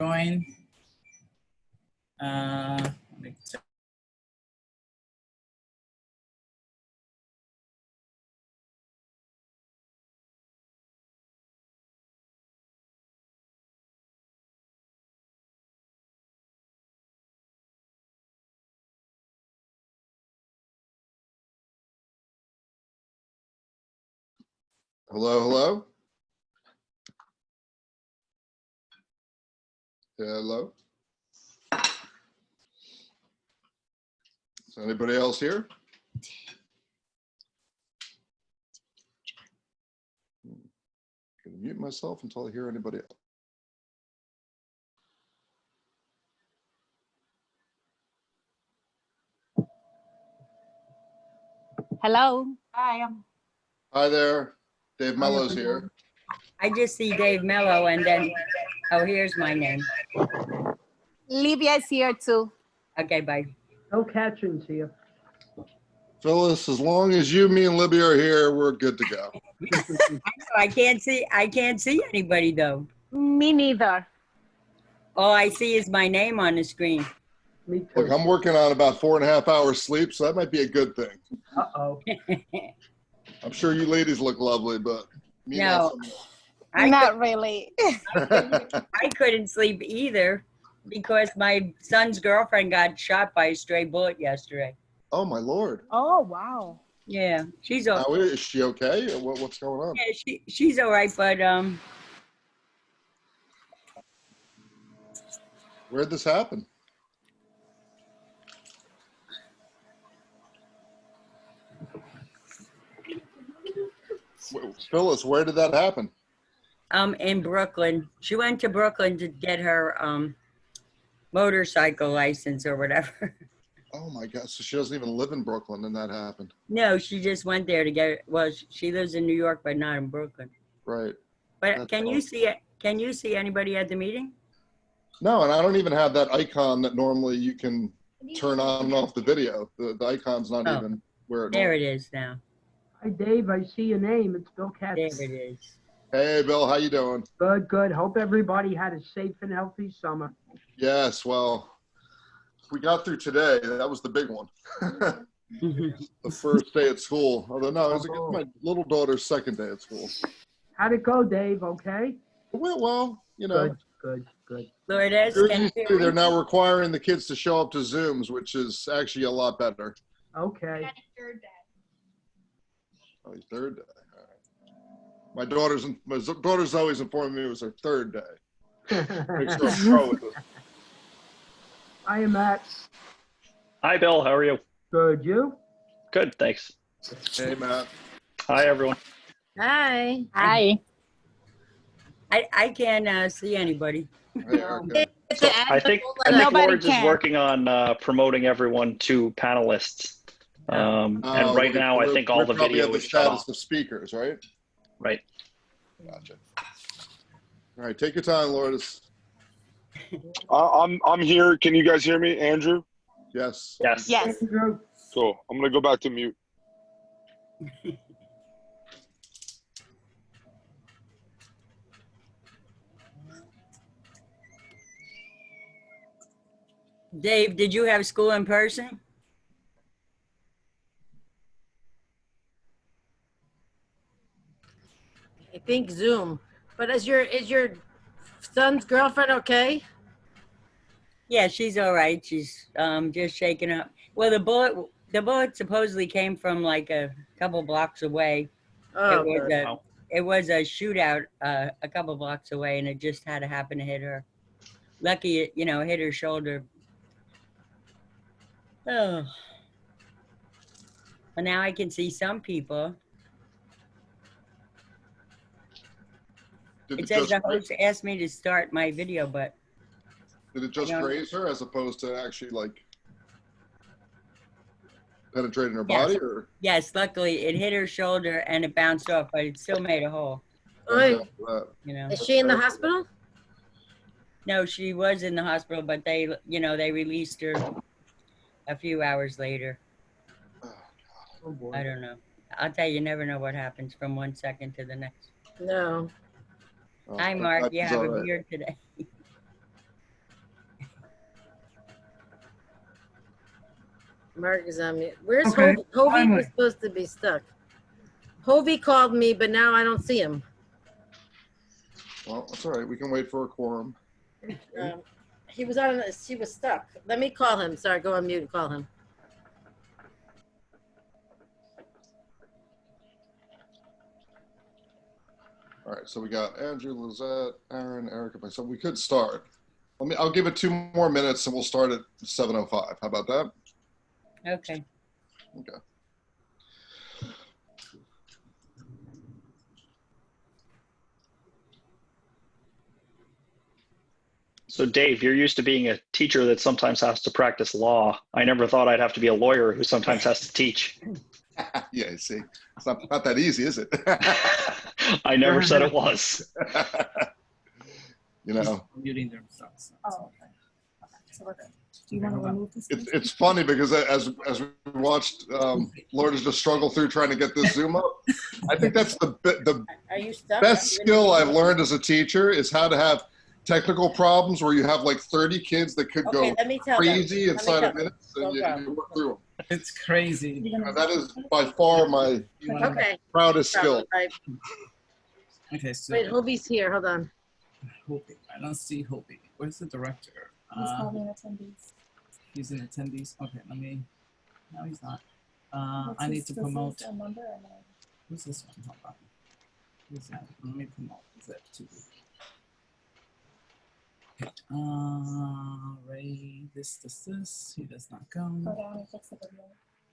Join. Let me check. Hello, hello. Hello. Is anybody else here? I'm gonna mute myself until I hear anybody else. Hello. Hi. Hi there. Dave Mello's here. I just see Dave Mello and then, oh, here's my name. Livia is here too. Okay, bye. No catchings here. Phyllis, as long as you, me, and Libby are here, we're good to go. I can't see anybody though. Me neither. All I see is my name on the screen. Me too. Look, I'm working on about 4.5 hours sleep, so that might be a good thing. Uh-oh. I'm sure you ladies look lovely, but me No. Not really. I couldn't sleep either because my son's girlfriend got shot by a stray bullet yesterday. Oh my Lord. Oh, wow. Yeah, she's Now, is she okay? Or what's going on? yeah, she's all right, but Where'd this happen? Phyllis, where did that happen? in Brooklyn. She went to Brooklyn to get her motorcycle license or whatever. Oh my God, so she doesn't even live in Brooklyn and that happened. No, she just went there to get it. Well, she lives in New York, but not in Brooklyn. Right. But That's can you see it? Can you see anybody at the meeting? No, and I don't even have that icon that normally you can turn on and off the video. The icon's not even where it There normally. it is now. Hi, Dave. I see your name. It's Bill Katz. There it is. Hey, Bill, how you doing? Good, good. Hope everybody had a safe and healthy summer. Yes, well, we got through today. That was the big one. The first day at school. Although, no, it was my little daughter's second day at school. How'd it go, Dave? Okay? It went well, you know. Good, good, good. Lourdes, can you hear They're me? now requiring the kids to show up to Zooms, which is actually a lot better. Okay. Oh, his third day. All right. My daughter's always informing me it was her third day. Make sure I'm pro with it. Hi, Matt. Hi, Bill. How are you? Good. You? Good, thanks. Hey, Matt. Hi, everyone. Hi. Hi. I can't see anybody. Hey, Erica. So I think Nobody Lourdes is can. working on promoting everyone to panelists. And right now, I think all the probably video have the is shut status off. of speakers, right? Right. Gotcha. All right, take your time, Lourdes. I'm here. Can you guys hear me, Andrew? Yes. Yes. Yes. Andrew. Cool. I'm gonna go back to mute. Dave, did you have school in person? I think Zoom. But is your son's girlfriend okay? Yeah, she's all right. She's just shaken up. Well, the bullet supposedly came from like a couple blocks away. Oh, It was a shootout a couple blocks away, and it just had to happen to hit her. Lucky it, hit her shoulder. Oh. Well, now I can see some people. It says the host asked me to start my video, but Did it just graze her as opposed to actually like penetrating her body, or? yes, luckily it hit her shoulder and it bounced off, but it still made a hole. Oi. You know. Is she in the hospital? No, she was in the hospital, but they released her a few hours later. Oh, boy. I don't know. I'll tell you, you never know what happens from one second to the next. No. Oh, Hi, Mark. You have a beard today. Mark is on mute. Where's Okay, Hovey? Hovey finally. was supposed to be stuck. Hovey called me, but now I don't see him. Well, that's all right. We can wait for a quorum. He was on. He was stuck. Let me call him. Sorry, go on mute and call him. All right, so we got Andrew, Lizette, Aaron, Erica, myself. We could start. I'll give it 2 more minutes and we'll start at 7:05. How about that? Okay. Okay. So Dave, you're used to being a teacher that sometimes has to practice law. I never thought I'd have to be a lawyer who sometimes has to teach. Yeah, you see, it's not that easy, is it? I never said it was. You know, Muting themselves. Oh, okay. Okay, so we're good. Do you want to remove this? it's funny because as we watched Laura just struggle through trying to get this Zoom up, I think that's the Are you stuck? best skill I've learned as a teacher is how to have technical problems where you have like 30 kids that could Okay, go let me tell crazy them. inside Let of me minutes, No and you problem. work through them. It's crazy. That is by far my Okay. proudest skill. Right. Okay, so Wait, Hovey's here. Hold on. Hopi. I don't see Hopi. Where's the director? He's probably in attendees. He's in attendees. Okay, let me. No, he's not. What's I need his- to does promote. his, number or no? Who's this one? Hold on. Who's that? Let me promote. Is that two? Okay. Ray. This. He does not Go go. down and fix the video.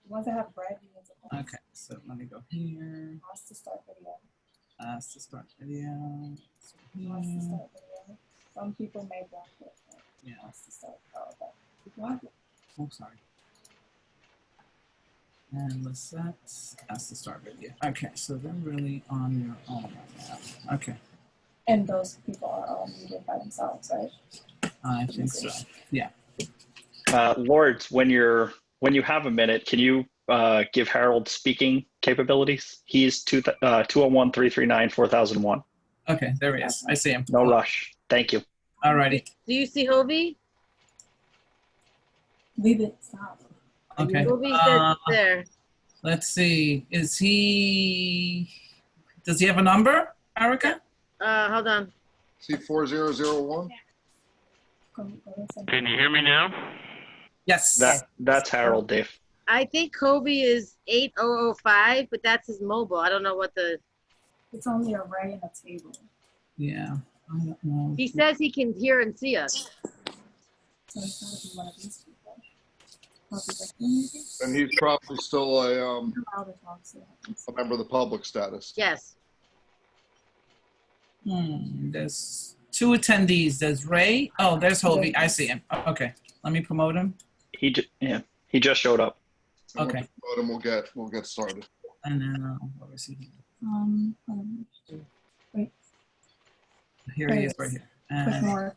The ones that have red, you need to go. Okay, so let me go here. Ask to start video. Ask to start video. So Ask to here. start video. Some people may block it. But Yeah. ask to start. Oh, okay. You block it. Oh, sorry. And Lisette, ask to start video. Okay, so they're really on your own right now. Okay, And those people are all muted by themselves, right? I think so. Yeah. Lords, when you have a minute, can you give Harold speaking capabilities? He's 201-339-4001. Okay, there he is. I see him. No rush. Thank you. Alrighty. Do you see Hovey? Leave it. Stop. Okay. Hovey's there. Let's see. Does he have a number, Erica? Hold on. C4001. Go to Can you hear me now? Yes. That's Harold, Dave. I think Hovey is 8005, but that's his mobile. I don't know what the. It's only a ray and a table. Yeah. I don't know. He says he can hear and see us. So it's gotta be one of these people. Probably this one, maybe? And he's probably still a Allow the talk so it happens. member of the public status. Yes. There's two attendees. There's Ray. Oh, there's Hovey. I see him. Okay. Let me promote him. He just showed up. And Okay. We'll get started. And then where is he? Wait, Here he is right here. click more.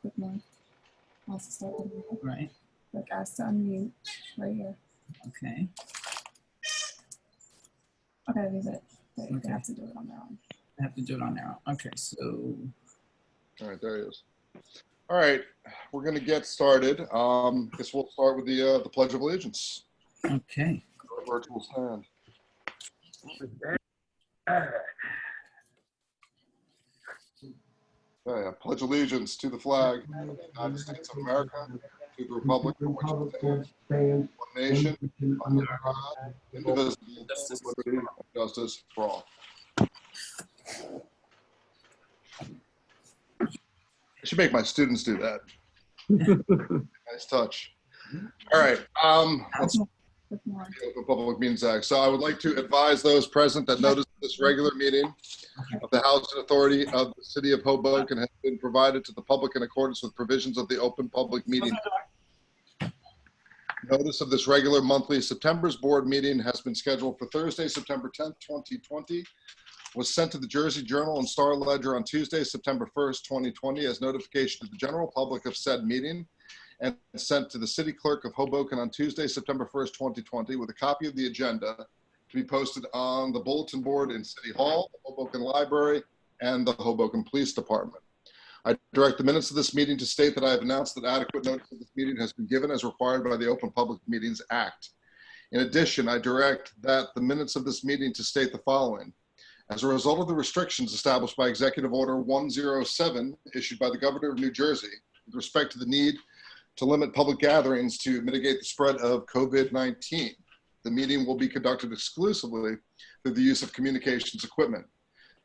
Ask to start the video. Right. Click ask to unmute right here. Okay. Okay, leave it. They Okay. have to do it on their own. I have to do it on there. Okay, so All right, there he is. All right, we're going to get started. Guess we'll start with the Pledge of Allegiance. okay. Virtual stand. Okay, I pledge allegiance to the flag of the United States of America, to the republic for which it stands, one nation, under God, indivisible, with liberty and justice for all. I should make my students do that. Nice touch. All right, let's Click more. the Open Public Meetings Act. So I would like to advise those present that notice of this regular meeting of the Housing Authority of the City of Hoboken has been provided to the public in accordance with provisions of the Open Public Meeting Act. Notice of this regular monthly September's board meeting has been scheduled for Thursday, September 10th, 2020. Was sent to the Jersey Journal and Star Ledger on Tuesday, September 1st, 2020 as notification to the general public of said meeting, and sent to the city clerk of Hoboken on Tuesday, September 1st, 2020, with a copy of the agenda to be posted on the bulletin board in City Hall, the Hoboken Library, and the Hoboken Police Department. I direct the minutes of this meeting to state that I have announced that adequate notice of this meeting has been given as required by the Open Public Meetings Act. In addition, I direct that the minutes of this meeting to state the following. As a result of the restrictions established by Executive Order 107 issued by the Governor of New Jersey with respect to the need to limit public gatherings to mitigate the spread of COVID-19, the meeting will be conducted exclusively through the use of communications equipment.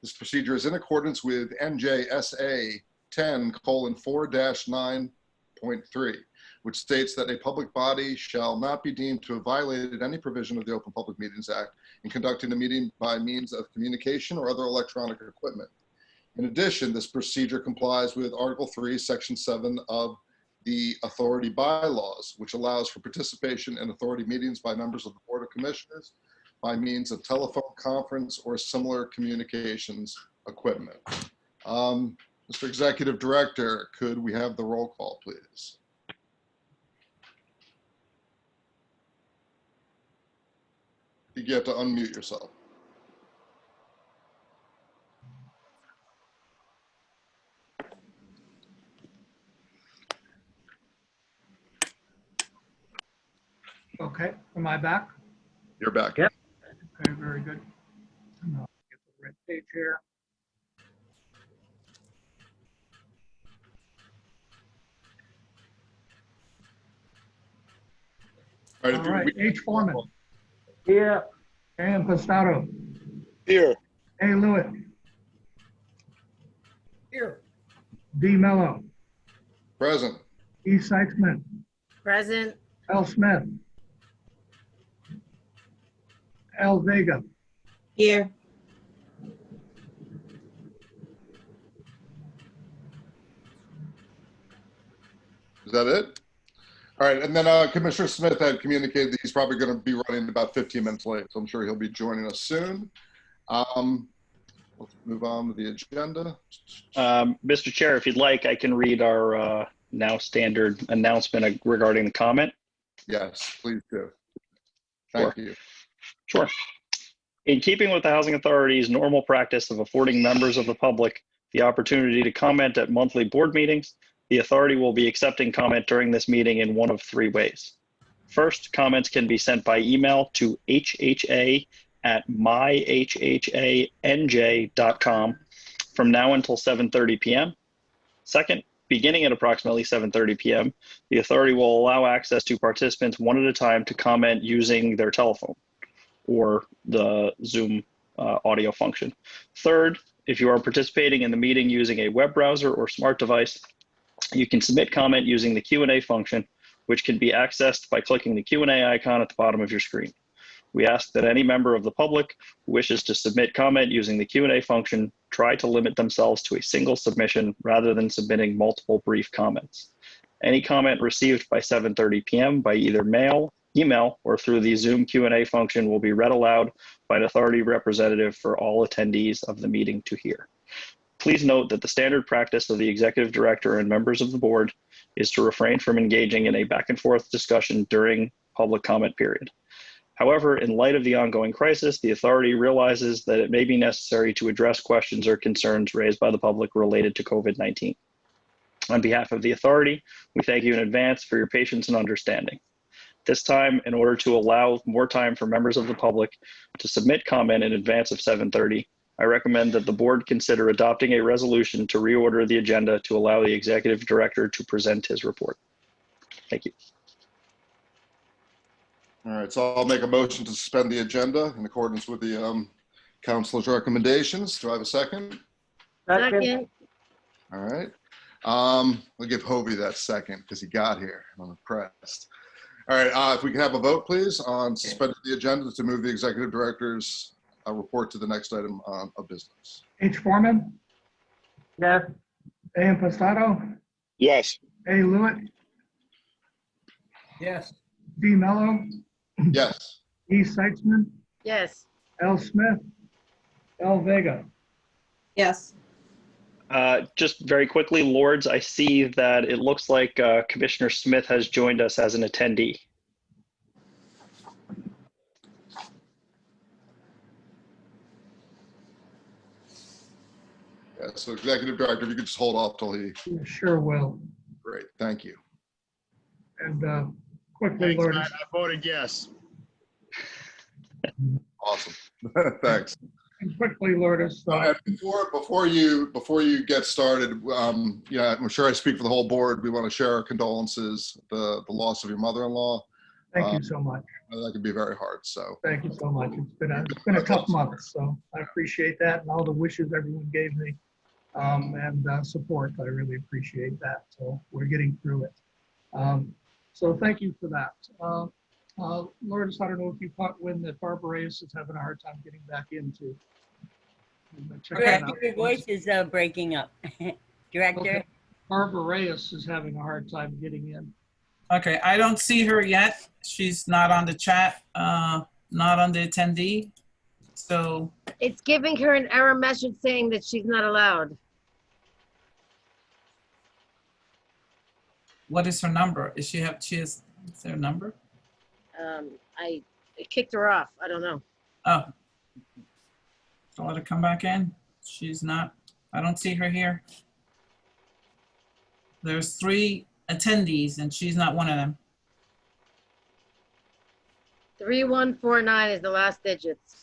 This procedure is in accordance with NJSA 10:4-9.3, which states that a public body shall not be deemed to have violated any provision of the Open Public Meetings Act in conducting a meeting by means of communication or other electronic equipment. In addition, this procedure complies with Article 3, Section 7 of the authority bylaws, which allows for participation in authority meetings by members of the Board of Commissioners by means of telephone conference or similar communications equipment. Mr. Executive Director, could we have the roll call, please? I think you have to unmute yourself. Okay, am I back? You're back. Yep. Okay, very good. I'll get the right page here. All All right, H. Foreman, Here. A. Impastato, Here. A. Lewitt. Here. D. Mello, Present. E. Seitzman, Present. L. Smith, L. Vega, Here. Is that it? All right, and then Commissioner Smith had communicated that he's probably going to be running about 15 minutes late, so I'm sure he'll be joining us soon. Let's move on to the agenda. Mr. Chair, if you'd like, I can read our now standard announcement regarding the comment. Yes, please do. Thank you. Sure. In keeping with the Housing Authority's normal practice of affording members of the public the opportunity to comment at monthly board meetings, the authority will be accepting comment during this meeting in one of three ways. First, comments can be sent by email to hha@myhhanj.com from now until 7:30 p.m. Second, beginning at approximately 7:30 p.m., the authority will allow access to participants one at a time to comment using their telephone or the Zoom audio function. Third, if you are participating in the meeting using a web browser or smart device, you can submit comment using the Q&A function, which can be accessed by clicking the Q&A icon at the bottom of your screen. We ask that any member of the public who wishes to submit comment using the Q&A function try to limit themselves to a single submission rather than submitting multiple brief comments. Any comment received by 7:30 p.m. by either mail, email, or through the Zoom Q&A function will be read aloud by an authority representative for all attendees of the meeting to hear. Please note that the standard practice of the executive director and members of the board is to refrain from engaging in a back and forth discussion during public comment period. However, in light of the ongoing crisis, the authority realizes that it may be necessary to address questions or concerns raised by the public related to COVID-19. On behalf of the authority, we thank you in advance for your patience and understanding. This time, in order to allow more time for members of the public to submit comment in advance of 7:30, I recommend that the board consider adopting a resolution to reorder the agenda to allow the executive director to present his report. Thank you. All right, so I'll make a motion to suspend the agenda in accordance with the council's recommendations. Do I have a second? Second. All right. I'll give Hovey that second because he got here. I'm impressed. All right, if we can have a vote, please, on suspending the agenda to move the executive director's report to the next item of business. H. Foreman, Yes. A. Impastato, Yes. A. Lewitt, Yes. D. Mello, Yes. E. Seitzman, Yes. L. Smith, L. Vega. Yes. Just very quickly, Lords, I see that it looks like Commissioner Smith has joined us as an attendee. Yeah, so executive director, if you could just hold off till he, Sure will. great, thank you. And quickly, Thanks, Lord, Matt. I voted yes. Awesome. Thanks. And quickly, Lourdes, And before you get started, yeah, I'm sure I speak for the whole board. We want to share our condolences, the loss of your mother-in-law. thank you so much. That can be very hard. So Thank you so much. It's been a tough month, so I appreciate that and all the wishes everyone gave me, and support. I really appreciate that. So we're getting through it. So thank you for that. Lourdes, I don't know if you caught when that Barbara Reyes is having a hard time getting back into. Check that out. Your voice is breaking up. Director? Okay. Barbara Reyes is having a hard time getting in. Okay, I don't see her yet. She's not on the chat, not on the attendee. So, It's giving her an error message saying that she's not allowed. what is her number? Is is there a number? I kicked her off. I don't know. Oh. So let her come back in. She's not, I don't see her here. There's 3 attendees and she's not one of them. 3149 is the last digits.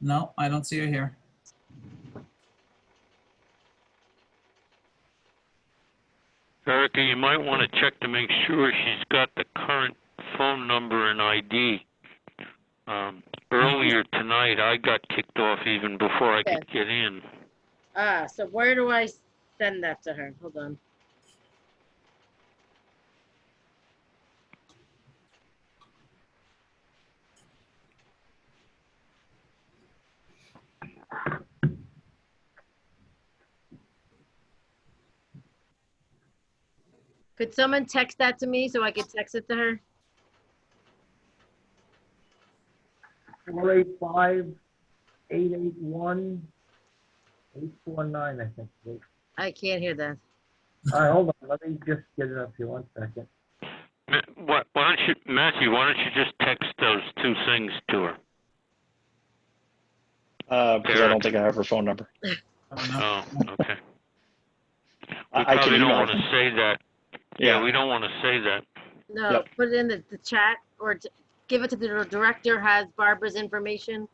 No, I don't see her here. Erica, you might want to check to make sure she's got the current phone number and ID. Earlier tonight, I got kicked off even before I could get in. So where do I send that to her? Hold on. Could someone text that to me so I could text it to her? 485-881-849, I think. I can't hear that. All right, hold on. Let me just get it up here 1 second. Why don't you, Matthew, why don't you just text those 2 things to her? Because I don't think I have her phone number. Oh, okay. We I can probably don't email want to them. say that. Yeah, we don't want to say that. No, Yep. put it in the chat or give it to the director, has Barbara's information.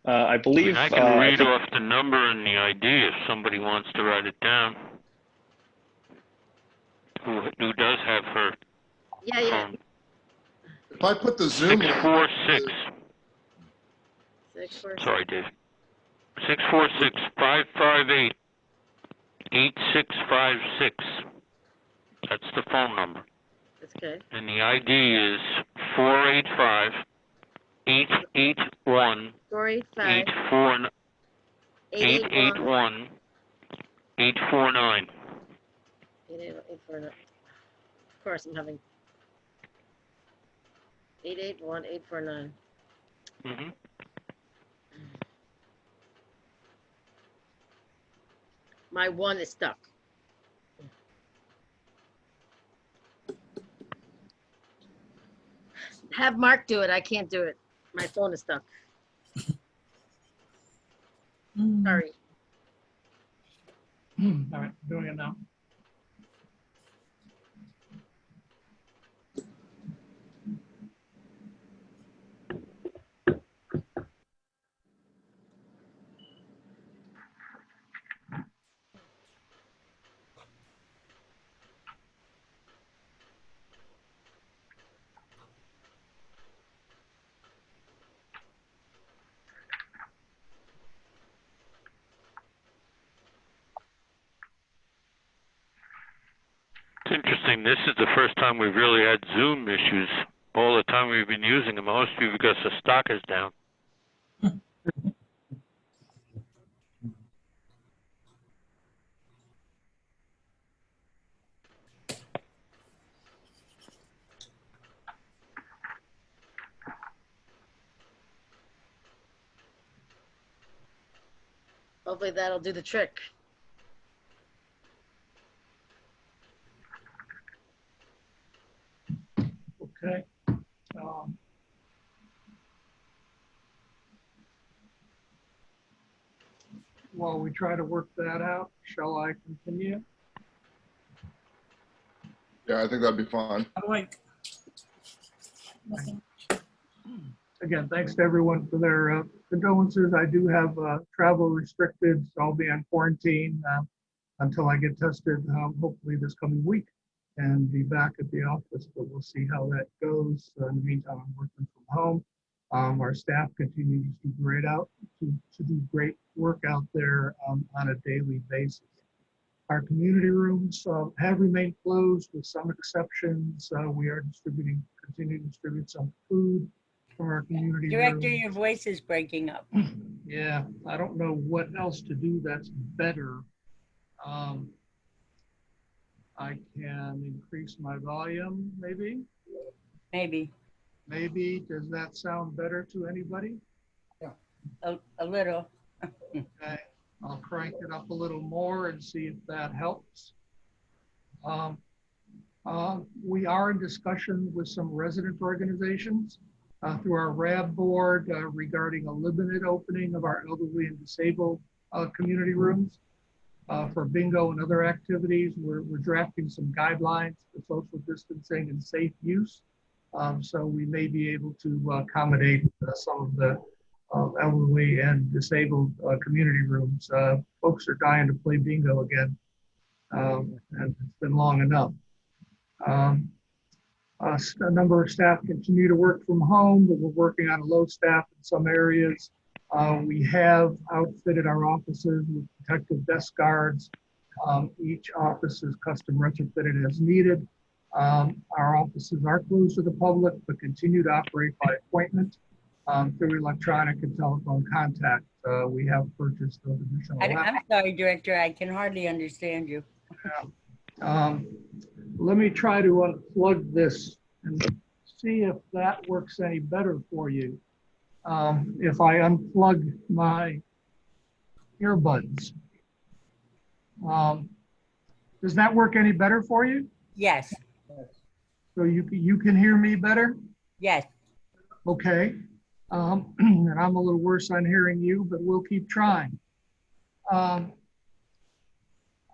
I believe. I can read off the number and the ID if somebody wants to write it down. Who does have her Yeah. phone? if I put the Zoom link, 646. 646. Sorry, Dave. 646-558-8656. That's the phone number. That's good. And the ID is 485-881-849. 485 881 881-849. 881 Of course, I'm having 881-849. Mm-hmm. My 1 is stuck. Have Mark do it. I can't do it. My phone is stuck. Sorry. All right, doing it now. It's interesting. This is the first time we've really had Zoom issues. All the time we've been using them, mostly because the stock is down. Hopefully that'll do the trick. Okay. While we try to work that out, shall I continue? yeah, I think that'd be fine. How do I, Again, thanks to everyone for their condolences. I do have travel restricted, so I'll be on quarantine until I get tested, hopefully this coming week, and be back at the office, but we'll see how that goes. In the meantime, I'm working from home. Our staff continues to do great work out there on a daily basis. Our community rooms have remained closed with some exceptions. We are continuing to distribute some food from our community Director, rooms. your voice is breaking up. Yeah, I don't know what else to do that's better. I can increase my volume, maybe. Maybe. Does that sound better to anybody? A little. Okay, I'll crank it up a little more and see if that helps. We are in discussion with some resident organizations through our RAB board regarding a limited opening of our elderly and disabled community rooms for bingo and other activities. We're drafting some guidelines for social distancing and safe use. So we may be able to accommodate some of the elderly and disabled community rooms. Folks are dying to play bingo again, and it's been long enough. A number of staff continue to work from home, but we're working on a low staff in some areas. We have outfitted our offices with protective desk guards. Each office is custom retrofitted as needed. Our offices are closed to the public, but continue to operate by appointment through electronic and telephone contact. We have purchased those additional laptops. I'm sorry, Director, I can hardly understand you. Let me try to unplug this and see if that works any better for you. If I unplug my earbuds. Does that work any better for you? Yes. So you can hear me better? Yes. Okay. And I'm a little worse on hearing you, but we'll keep trying.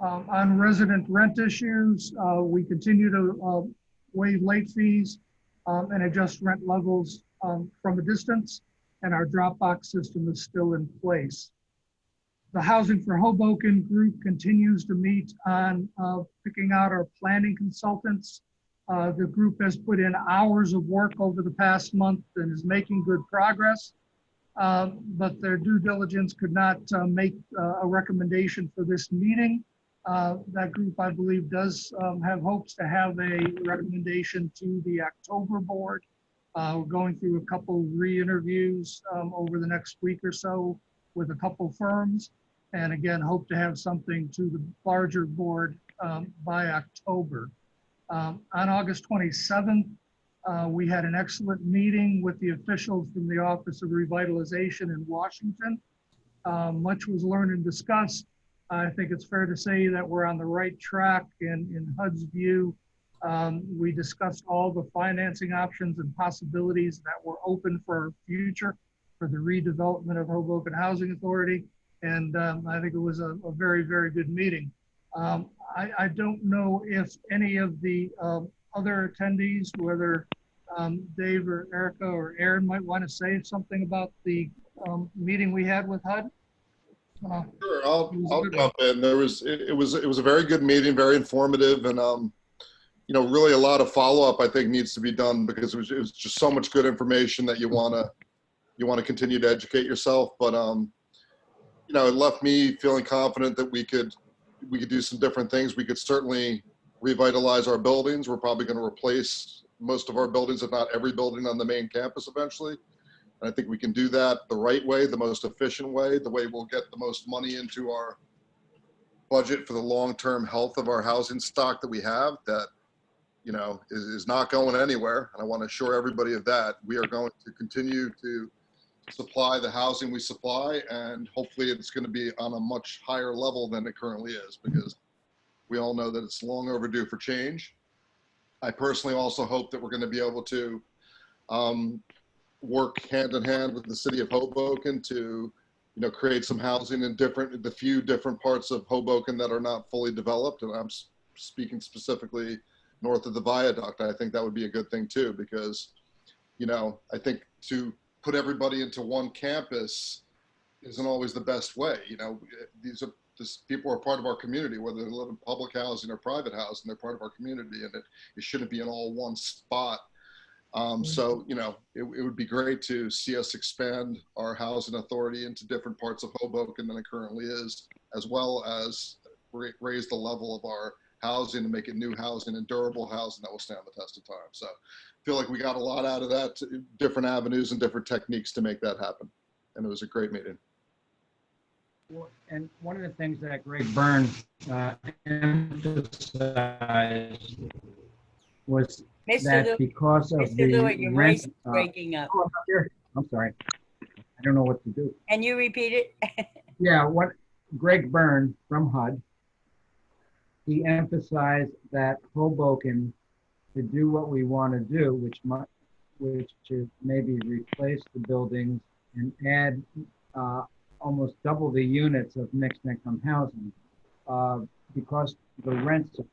On resident rent issues, we continue to waive late fees and adjust rent levels from a distance, and our Dropbox system is still in place. The Housing for Hoboken group continues to meet on picking out our planning consultants. The group has put in hours of work over the past month and is making good progress, but their due diligence could not make a recommendation for this meeting. That group, I believe, does have hopes to have a recommendation to the October board. We're going through a couple re-interviews over the next week or so with a couple firms, and again, hope to have something to the larger board by October. On August 27th, we had an excellent meeting with the officials from the Office of Revitalization in Washington. Much was learned and discussed. I think it's fair to say that we're on the right track in HUD's view. We discussed all the financing options and possibilities that were open for our future for the redevelopment of Hoboken Housing Authority. And I think it was a very, very good meeting. I don't know if any of the other attendees, whether Dave or Erica or Aaron might want to say something about the meeting we had with HUD. Sure, I'll jump in. It was a very good meeting, very informative, and you know, really a lot of follow-up I think needs to be done because it was just so much good information that you want to continue to educate yourself. But you know, it left me feeling confident that we could do some different things. We could certainly revitalize our buildings. We're probably going to replace most of our buildings, if not every building on the main campus eventually. And I think we can do that the right way, the most efficient way, the way we'll get the most money into our budget for the long-term health of our housing stock that we have that, you know, is not going anywhere. And I want to assure everybody of that. We are going to continue to supply the housing we supply, and hopefully it's going to be on a much higher level than it currently is, because we all know that it's long overdue for change. I personally also hope that we're going to be able to work hand in hand with the city of Hoboken to, you know, create some housing in the few different parts of Hoboken that are not fully developed. And I'm speaking specifically north of the viaduct. I think that would be a good thing too, because you know, I think to put everybody into one campus isn't always the best way. You know, these people are part of our community, whether they live in public housing or private housing, they're part of our community, and it shouldn't be in all one spot. So, you know, it would be great to see us expand our housing authority into different parts of Hoboken than it currently is, as well as raise the level of our housing and make it new housing and durable housing that will stand the test of time. So I feel like we got a lot out of that, different avenues and different techniques to make that happen. And it was a great meeting. And one of the things that Greg Byrne emphasized was Mr. that Lew- because of Mr. the Lewitt, your voice rent. is breaking up. Oh, I'm not here. I'm sorry. I don't know what to do. Can you repeat it? Yeah, what Greg Byrne from HUD, he emphasized that Hoboken, to do what we want to do, which is maybe replace the buildings and add almost double the units of mixed income housing, because the rents are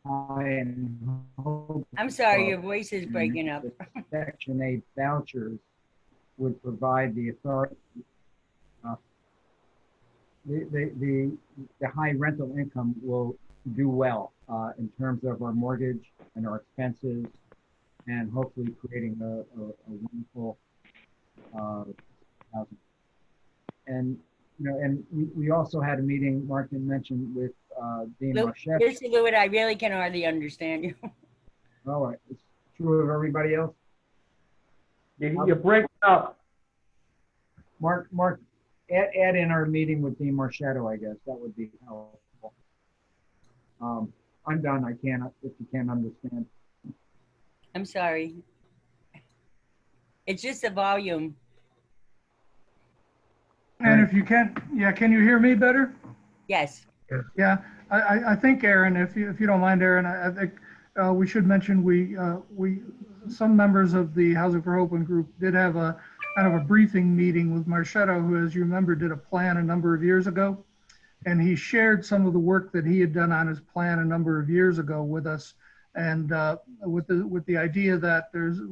high in Hoboken. I'm sorry, your voice is breaking up. The Section 8 vouchers would provide the authority. The high rental income will do well in terms of our mortgage and our expenses, and hopefully creating a wonderful housing. And you know, and we also had a meeting, Martin mentioned, with Dean Marchette. Mr. Lewitt, I really can hardly understand you. All right, it's true of everybody else. You break up. Mark, add in our meeting with Dean Marchetto, I guess. That would be helpful. I'm done. I can't, if you can't understand. I'm sorry. It's just the volume. And if you can't, yeah, can you hear me better? Yes. Yeah, I think, Aaron, if you don't mind, Aaron, I think we should mention some members of the Housing for Hoboken group did have a kind of a briefing meeting with Marchetto, who, as you remember, did a plan a number of years ago. And he shared some of the work that he had done on his plan a number of years ago with us. And with the idea that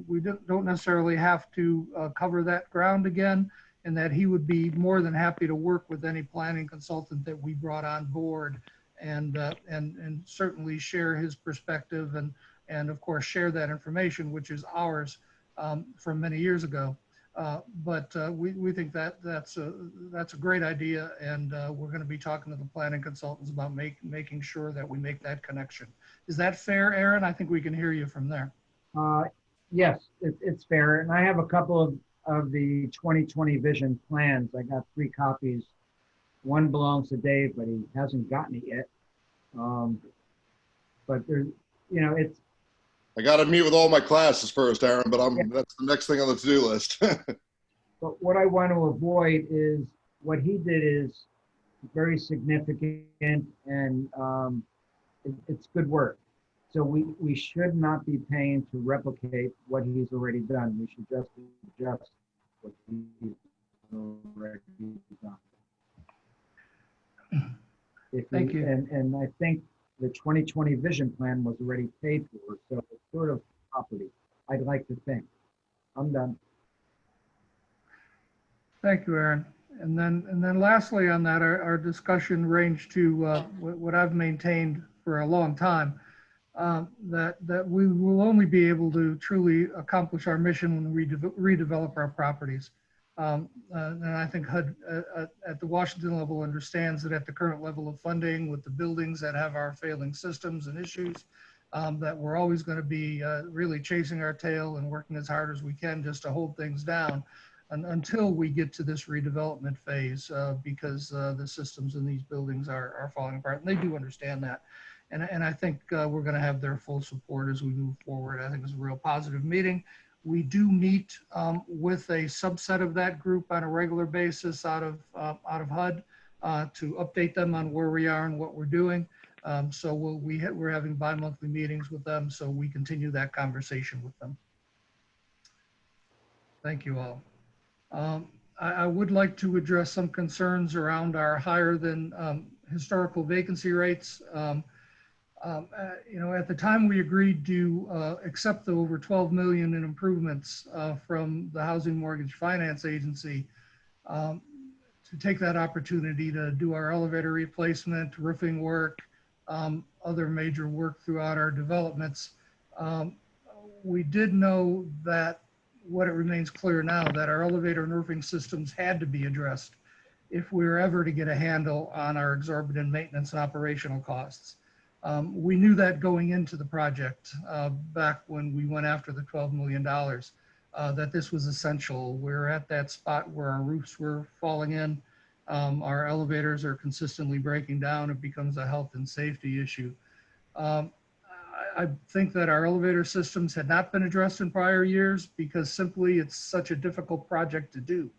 we don't necessarily have to cover that ground again, and that he would be more than happy to work with any planning consultant that we brought on board, and certainly share his perspective and of course share that information, which is ours from many years ago. But we think that's a great idea, and we're going to be talking to the planning consultants about making sure that we make that connection. Is that fair, Aaron? I think we can hear you from there. Yes, it's fair. And I have a couple of the 2020 vision plans. I got 3 copies. One belongs to Dave, but he hasn't gotten it yet. But there's, you know, it's. I got to meet with all my classes first, Aaron, but that's the next thing on the to-do list. But what I want to avoid is what he did is very significant, and it's good work. So we should not be paying to replicate what he's already done. We should just adjust what he's already done. Thank you. And I think the 2020 vision plan was already paid for, so it's sort of property, I'd like to think. I'm done. Thank you, Aaron. And then lastly on that, our discussion ranged to what I've maintained for a long time, that we will only be able to truly accomplish our mission when we redevelop our properties. And I think HUD at the Washington level understands that at the current level of funding, with the buildings that have our failing systems and issues, that we're always going to be really chasing our tail and working as hard as we can just to hold things down until we get to this redevelopment phase, because the systems in these buildings are falling apart. And they do understand that. And I think we're going to have their full support as we move forward. I think it's a real positive meeting. We do meet with a subset of that group on a regular basis out of HUD to update them on where we are and what we're doing. So we're having bi-monthly meetings with them, so we continue that conversation with them. Thank you all. I would like to address some concerns around our higher than historical vacancy rates. You know, at the time we agreed to accept the over 12 million in improvements from the Housing Mortgage Finance Agency, to take that opportunity to do our elevator replacement, roofing work, other major work throughout our developments. We did know that what it remains clear now that our elevator and roofing systems had to be addressed if we were ever to get a handle on our exorbitant maintenance and operational costs. We knew that going into the project back when we went after the $12 million, that this was essential. We're at that spot where our roofs were falling in. Our elevators are consistently breaking down. It becomes a health and safety issue. I think that our elevator systems had not been addressed in prior years because simply it's such a difficult project to do.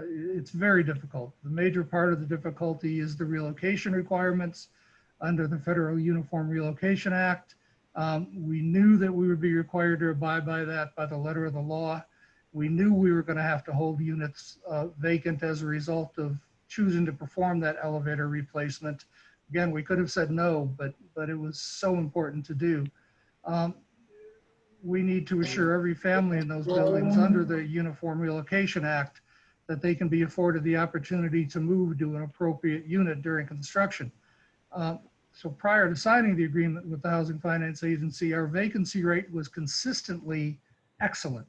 It's very difficult. The major part of the difficulty is the relocation requirements under the Federal Uniform Relocation Act. We knew that we would be required to abide by that by the letter of the law. We knew we were going to have to hold units vacant as a result of choosing to perform that elevator replacement. Again, we could have said no, but it was so important to do. We need to assure every family in those buildings under the Uniform Relocation Act that they can be afforded the opportunity to move to an appropriate unit during construction. So prior to signing the agreement with the Housing Finance Agency, our vacancy rate was consistently excellent,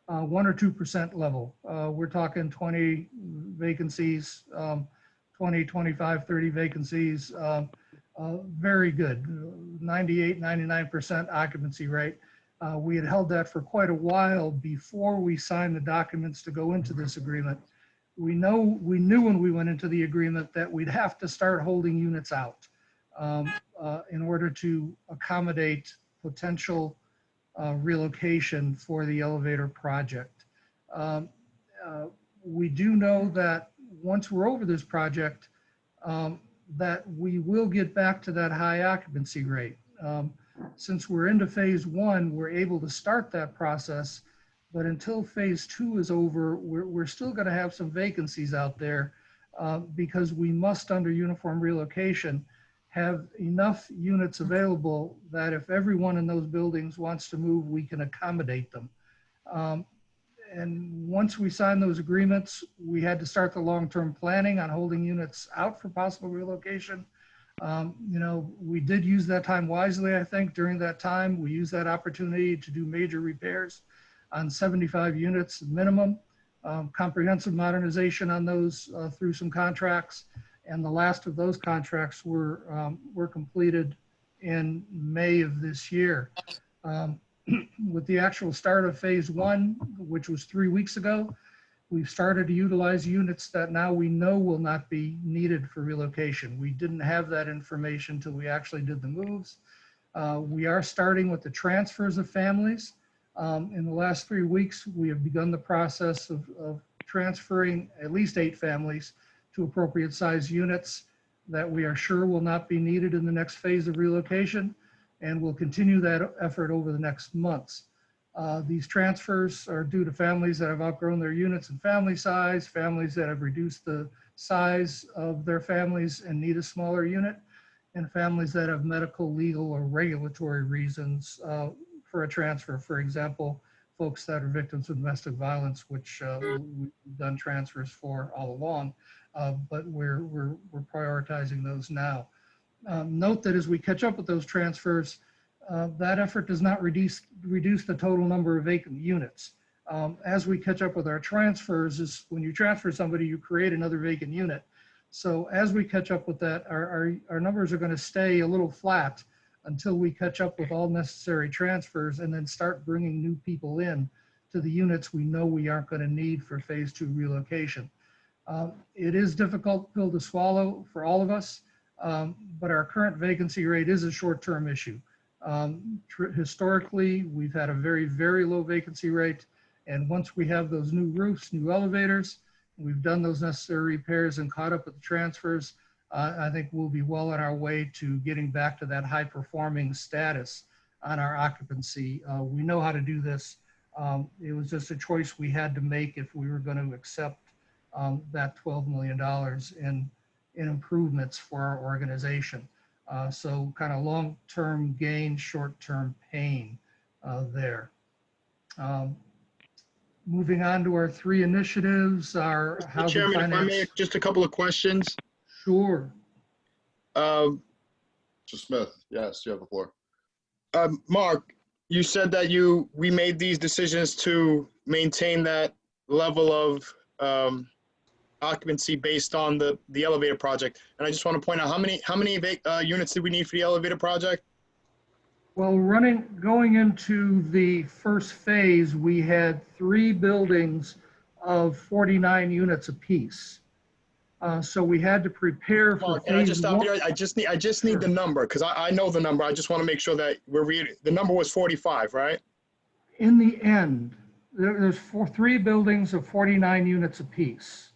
1 or 2% level. We're talking 20 vacancies, 20, 25, 30 vacancies, very good, 98, 99% occupancy rate. We had held that for quite a while before we signed the documents to go into this agreement. We knew when we went into the agreement that we'd have to start holding units out in order to accommodate potential relocation for the elevator project. We do know that once we're over this project, that we will get back to that high occupancy rate. Since we're into phase one, we're able to start that process, but until phase two is over, we're still going to have some vacancies out there because we must, under uniform relocation, have enough units available that if everyone in those buildings wants to move, we can accommodate them. And once we signed those agreements, we had to start the long-term planning on holding units out for possible relocation. You know, we did use that time wisely, I think. During that time, we used that opportunity to do major repairs on 75 units minimum, comprehensive modernization on those through some contracts. And the last of those contracts were completed in May of this year. With the actual start of phase one, which was 3 weeks ago, we've started to utilize units that now we know will not be needed for relocation. We didn't have that information until we actually did the moves. We are starting with the transfers of families. In the last 3 weeks, we have begun the process of transferring at least 8 families to appropriate size units that we are sure will not be needed in the next phase of relocation, and we'll continue that effort over the next months. These transfers are due to families that have outgrown their units and family size, families that have reduced the size of their families and need a smaller unit, and families that have medical, legal, or regulatory reasons for a transfer. For example, folks that are victims of domestic violence, which we've done transfers for all along, but we're prioritizing those now. Note that as we catch up with those transfers, that effort does not reduce the total number of vacant units. As we catch up with our transfers, is when you transfer somebody, you create another vacant unit. So as we catch up with that, our numbers are going to stay a little flat until we catch up with all necessary transfers and then start bringing new people in to the units we know we aren't going to need for phase 2 relocation. It is difficult pill to swallow for all of us, but our current vacancy rate is a short-term issue. Historically, we've had a very, very low vacancy rate. And once we have those new roofs, new elevators, we've done those necessary repairs and caught up with the transfers, I think we'll be well on our way to getting back to that high performing status on our occupancy. We know how to do this. It was just a choice we had to make if we were going to accept that $12 million in improvements for our organization. So kind of long-term gain, short-term pain there. Moving on to our three initiatives, our Mr. housing Chairman, if I may, finance. just a couple of questions. Sure. Um, Mr. Smith, yes, you have the floor. Mark, you said that we made these decisions to maintain that level of occupancy based on the elevator project. And I just want to point out, how many units did we need for the elevator project? Well, going into the first phase, we had 3 buildings of 49 units apiece. So we had to prepare for Mark, can I just phase stop 1. you? I just need the number, because I know the number. I just want to make sure that we're reading. The number was 45, right? In the end, there's 3 buildings of 49 units apiece.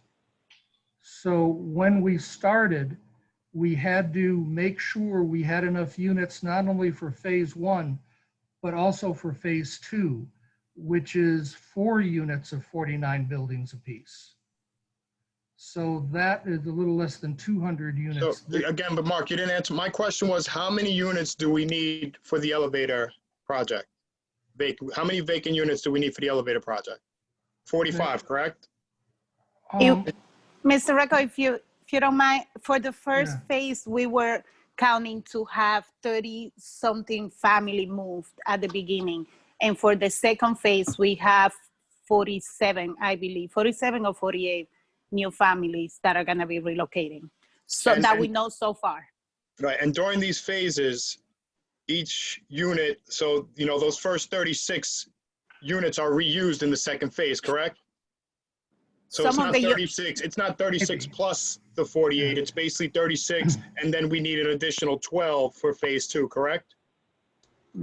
So when we started, we had to make sure we had enough units not only for phase 1, but also for phase 2, which is 4 units of 49 buildings apiece. So that is a little less than 200 units. So again, but Mark, you didn't answer. My question was, how many units do we need for the elevator project? How many vacant units do we need for the elevator project? 45, correct? Mr. Recco, if you don't mind, for the first Yeah. phase, we were counting to have 30-something family moved at the beginning. And for the second phase, we have 47, I believe, 47 or 48 new families that are going to be relocating. So that we know so far. Right, and during these phases, each unit, so, those first 36 units are reused in the second phase, correct? So it's not 36, it's not 36 plus the 48, it's basically 36, and then we need an additional 12 for phase 2, correct?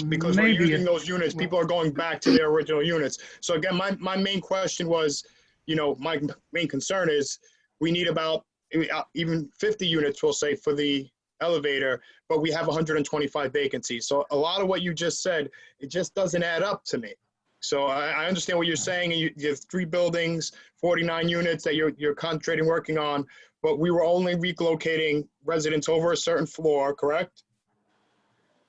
Because we're using those units, people are going back to their original units. So again, my main question was, my main concern is we need about even 50 units, we'll say, for the elevator, but we have 125 vacancies. So a lot of what you just said, it just doesn't add up to me. So I understand what you're saying. You have 3 buildings, 49 units that you're concentrating working on, but we were only relocating residents over a certain floor, correct?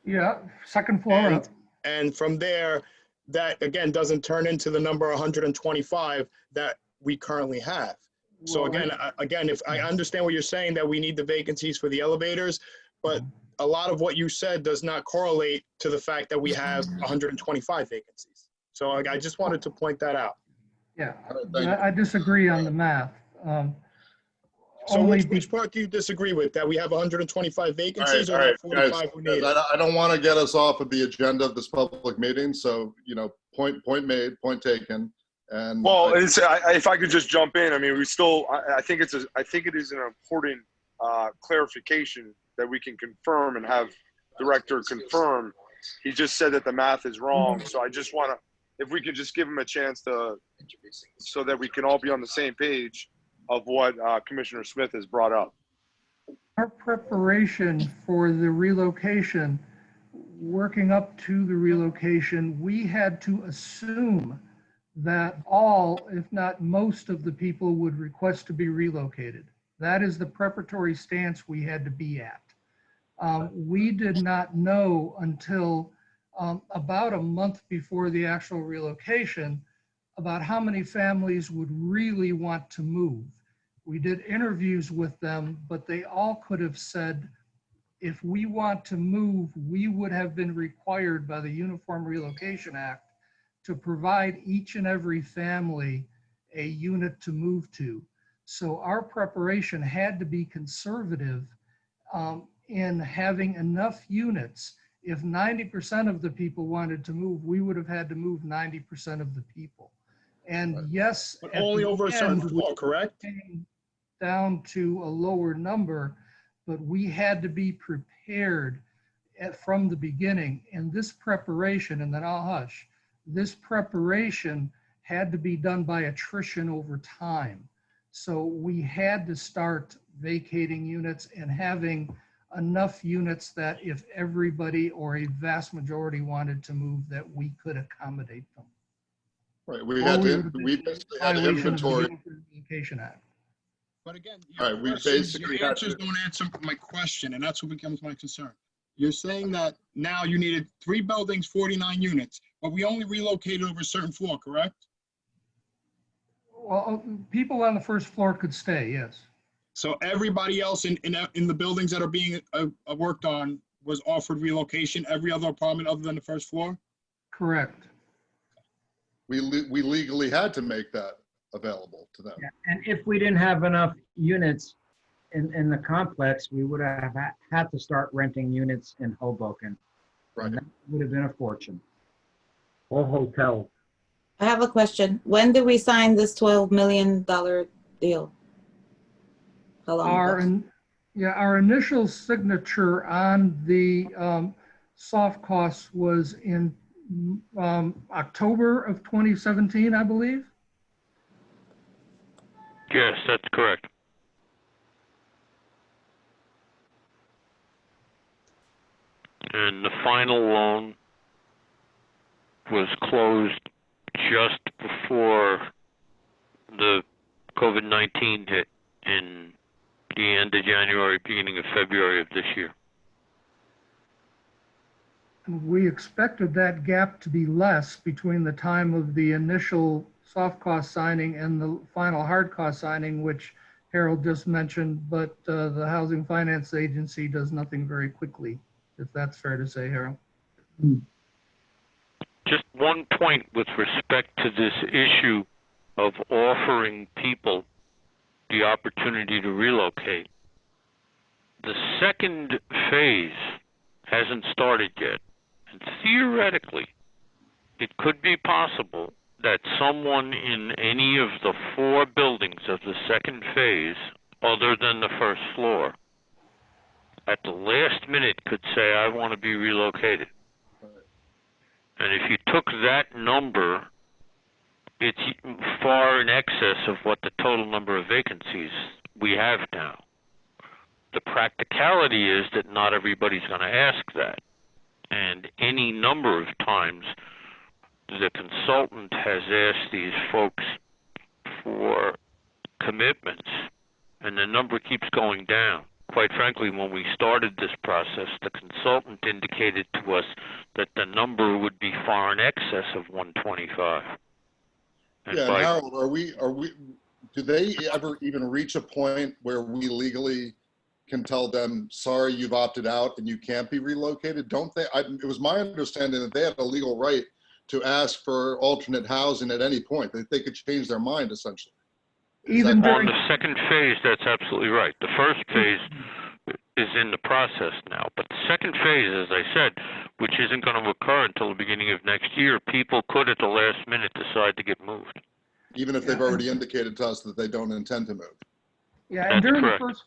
Yeah, second floor up. And from there, that again doesn't turn into the number 125 that we currently have. So again, if I understand what you're saying, that we need the vacancies for the elevators, but a lot of what you said does not correlate to the fact that we have 125 vacancies. So I just wanted to point that out. Yeah, I disagree on the math. So which part do you disagree with? That we have 125 vacancies or that 45 we need? I don't want to get us off of the agenda of this public meeting. So, point made, point taken. And well, if I could just jump in, I mean, I think it is an important clarification that we can confirm and have director confirm. He just said that the math is wrong. So I just want to, if we could just give him a chance so that we can all be on the same page of what Commissioner Smith has brought up. Our preparation for the relocation, working up to the relocation, we had to assume that all, if not most of the people would request to be relocated. That is the preparatory stance we had to be at. We did not know until about a month before the actual relocation about how many families would really want to move. We did interviews with them, but they all could have said, if we want to move, we would have been required by the Uniform Relocation Act to provide each and every family a unit to move to. So our preparation had to be conservative in having enough units. If 90% of the people wanted to move, we would have had to move 90% of the people. And yes, but only over a certain floor, correct? Down to a lower number, but we had to be prepared from the beginning. And this preparation, and then I'll hush, this preparation had to be done by attrition over time. So we had to start vacating units and having enough units that if everybody or a vast majority wanted to move, that we could accommodate them. Right, we basically had inventory. Relocation Act. But again, All right, we basically your had answers to- don't answer my question, and that's what becomes my concern. You're saying that now you needed 3 buildings, 49 units, but we only relocated over a certain floor, correct? Well, people on the first floor could stay, yes. So everybody else in the buildings that are being worked on was offered relocation, every other apartment other than the first floor? Correct. we legally had to make that available to them. Yeah, and if we didn't have enough units in the complex, we would have had to start renting units in Hoboken. Right. And that would have been a fortune. Or hotel. I have a question. When did we sign this $12 million deal? How long ago? Our initial signature on the soft costs was in October of 2017, I believe. Yes, that's correct. And the final loan was closed just before the COVID-19 hit in the end of January, beginning of February of this year. We expected that gap to be less between the time of the initial soft cost signing and the final hard cost signing, which Harold just mentioned, but the Housing Finance Agency does nothing very quickly, if that's fair to say, Harold. Just one point with respect to this issue of offering people the opportunity to relocate. The second phase hasn't started yet. And theoretically, it could be possible that someone in any of the 4 buildings of the second phase, other than the first floor, at the last minute could say, I want to be relocated. And if you took that number, it's far in excess of what the total number of vacancies we have now. The practicality is that not everybody's going to ask that. And any number of times the consultant has asked these folks for commitments, and the number keeps going down. Quite frankly, when we started this process, the consultant indicated to us that the number would be far in excess of 125. And Yeah, and Harold, do they ever even reach a point where we legally can tell them, sorry, you've opted out and you can't be relocated? Don't they? It was my understanding that they had a legal right to ask for alternate housing at any point, that they could change their mind, essentially. Even on the second phase, that's absolutely right. The first phase is in the process now, but the second phase, as I said, which isn't going to occur until the beginning of next year, people could at the last minute decide to get moved. Even if they've already indicated to us that they don't intend to move. Yeah, and That's correct.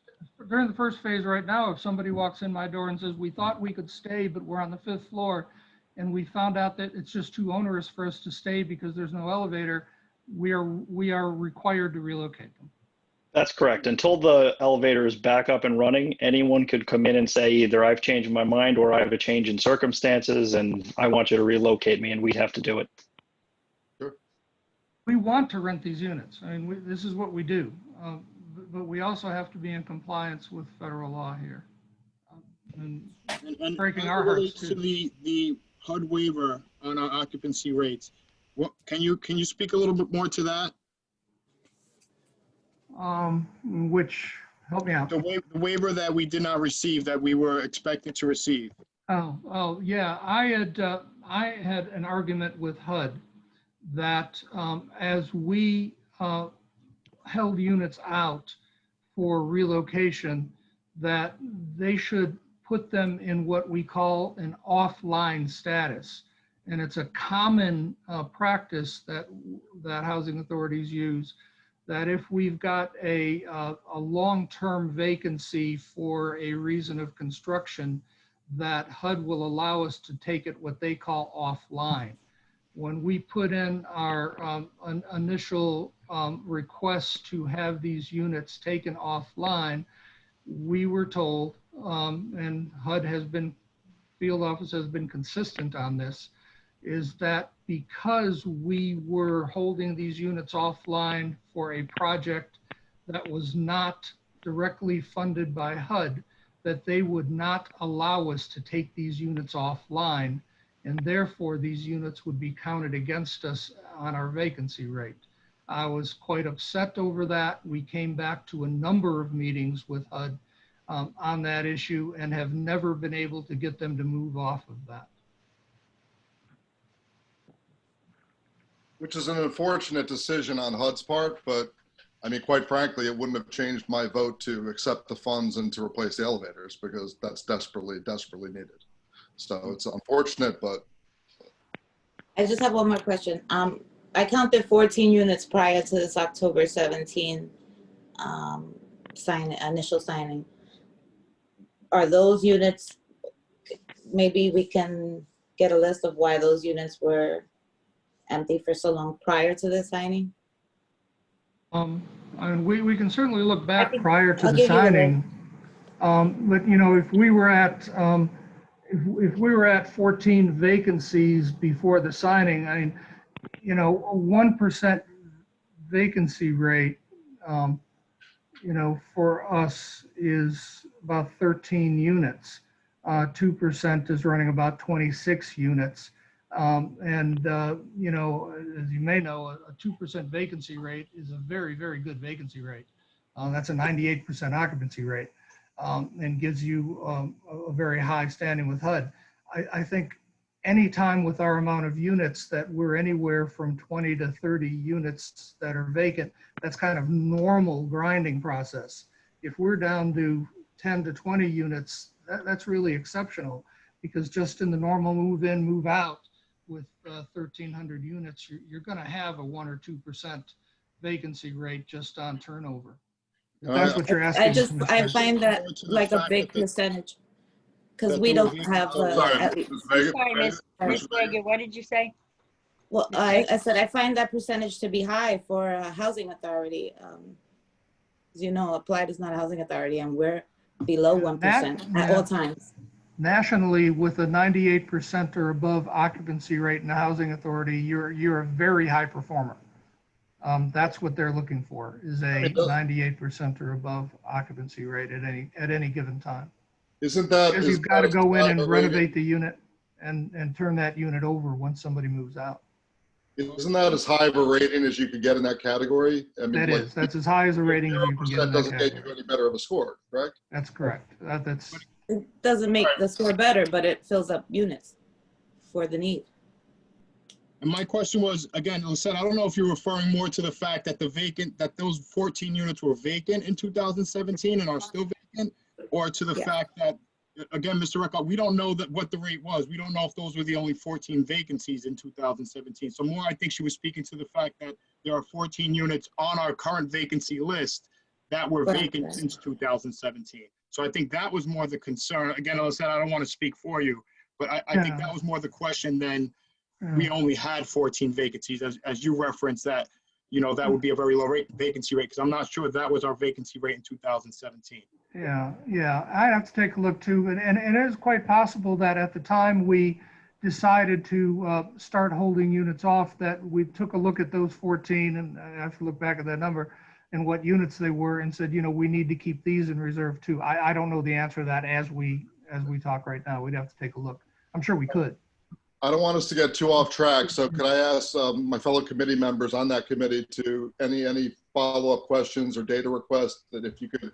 during the first phase right now, if somebody walks in my door and says, we thought we could stay, but we're on the 5th floor, and we found out that it's just too onerous for us to stay because there's no elevator, we are required to relocate them. That's correct. Until the elevator is back up and running, anyone could come in and say either I've changed my mind or I have a change in circumstances and I want you to relocate me, and we'd have to do it. Sure. We want to rent these units. I mean, this is what we do. But we also have to be in compliance with federal law here. And breaking our hearts to the HUD waiver on our occupancy rates. What can you speak a little bit more to that? Which, help me out. The waiver that we did not receive that we were expected to receive. Oh, yeah. I had an argument with HUD that as we held units out for relocation, that they should put them in what we call an offline status. And it's a common practice that housing authorities use, that if we've got a long-term vacancy for a reason of construction, that HUD will allow us to take it what they call offline. When we put in our initial request to have these units taken offline, we were told, and HUD has been, field office has been consistent on this, is that because we were holding these units offline for a project that was not directly funded by HUD, that they would not allow us to take these units offline, and therefore these units would be counted against us on our vacancy rate. I was quite upset over that. We came back to a number of meetings with HUD on that issue and have never been able to get them to move off of that. Which is an unfortunate decision on HUD's part, but I mean, quite frankly, it wouldn't have changed my vote to accept the funds and to replace the elevators because that's desperately, desperately needed. So it's unfortunate, but. I just have one more question. I counted 14 units prior to this October 17 initial signing. Are those units, maybe we can get a list of why those units were empty for so long prior to the signing? I mean, we can certainly look back prior to I'll the give you the signing. But you know, if we were at if we were at 14 vacancies before the signing, I mean, you know, a 1% vacancy rate, you know, for us is about 13 units. 2% is running about 26 units. You know, as you may know, a 2% vacancy rate is a very, very good vacancy rate. That's a 98% occupancy rate, and gives you a very high standing with HUD. I think anytime with our amount of units that we're anywhere from 20 to 30 units that are vacant, that's kind of normal grinding process. If we're down to 10 to 20 units, that's really exceptional, because just in the normal move in, move out with 1,300 units, you're going to have a 1 or 2% vacancy rate just on turnover. If that's what you're asking. I find that like a big percentage, because we don't have Sorry, Miss Vega, what did you say? Well, I said I find that percentage to be high for a housing authority. As you know, Applied is not a housing authority, and we're below 1% at all times. Nationally, with a 98% or above occupancy rate in the housing authority, you're a very high performer. That's what they're looking for, is a 98% or above occupancy rate at any given time. Isn't that? Because you've got to go in and renovate the unit and turn that unit over once somebody moves out. Isn't that as high of a rating as you could get in that category? I mean, that is. That's as high as a rating as you can get in that doesn't category. get you any better of a score, correct? That's correct. It doesn't make the score better, but it fills up units for the need. And my question was, again, Lisette, I don't know if you're referring more to the fact that that those 14 units were vacant in 2017 and are still vacant, or to the fact that, again, Mr. Record, we don't know what the rate was. We don't know if those were the only 14 vacancies in 2017. So more, I think she was speaking to the fact that there are 14 units on our current vacancy list that were vacant since 2017. So I think that was more the concern. Again, I said, I don't want to speak for you, but I think that was more the question than we only had 14 vacancies, as you referenced that, you know, that would be a very low vacancy rate, because I'm not sure that was our vacancy rate in 2017. Yeah, I'd have to take a look too. And it is quite possible that at the time we decided to start holding units off, that we took a look at those 14, and I have to look back at that number and what units they were, and said, you know, we need to keep these in reserve too. I don't know the answer to that as we talk right now. We'd have to take a look. I'm sure we could. I don't want us to get too off track. So could I ask my fellow committee members on that committee to any follow-up questions or data requests, that if you could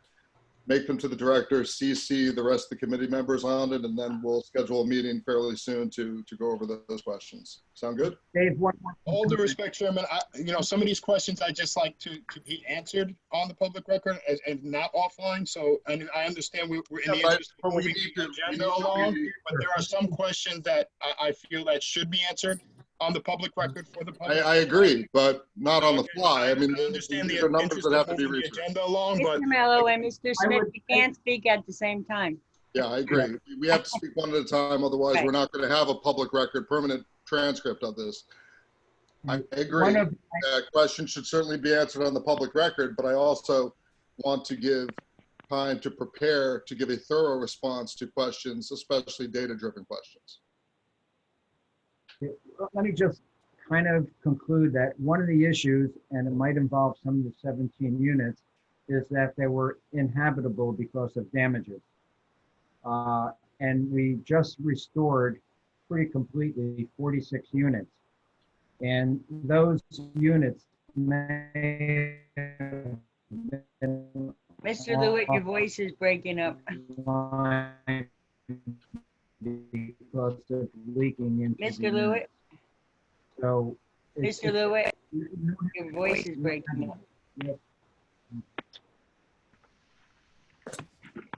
make them to the director, CC the rest of the committee members on it, and then we'll schedule a meeting fairly soon to go over those questions. Sound good? Dave, one more. All due respect, Chairman, you know, some of these questions I just like to be answered on the public record and not offline. So, and I understand we're in the interest of moving the agenda along, but there are some questions that I feel that should be answered on the public record for the public. I agree, but not on the fly. I mean, I understand these are numbers that have to be researched. agenda along, but Mr. Mello and Mr. Smith, you can't speak at the same time. Yeah, I agree. We have to speak one at a time, otherwise we're not going to have a public record permanent transcript of this. I agree. That question should certainly be answered on the public record, but I also want to give time to prepare to give a thorough response to questions, especially data-driven questions. Let me just kind of conclude that one of the issues, and it might involve some of the 17 units, is that they were inhabitable because of damages. And we just restored pretty completely 46 units. And those units may have been Mr. Lewitt, your voice is breaking up. offline because of leaking into the Mr. Lewitt, units. So Mr. Lewitt, your voice is breaking up. Yep.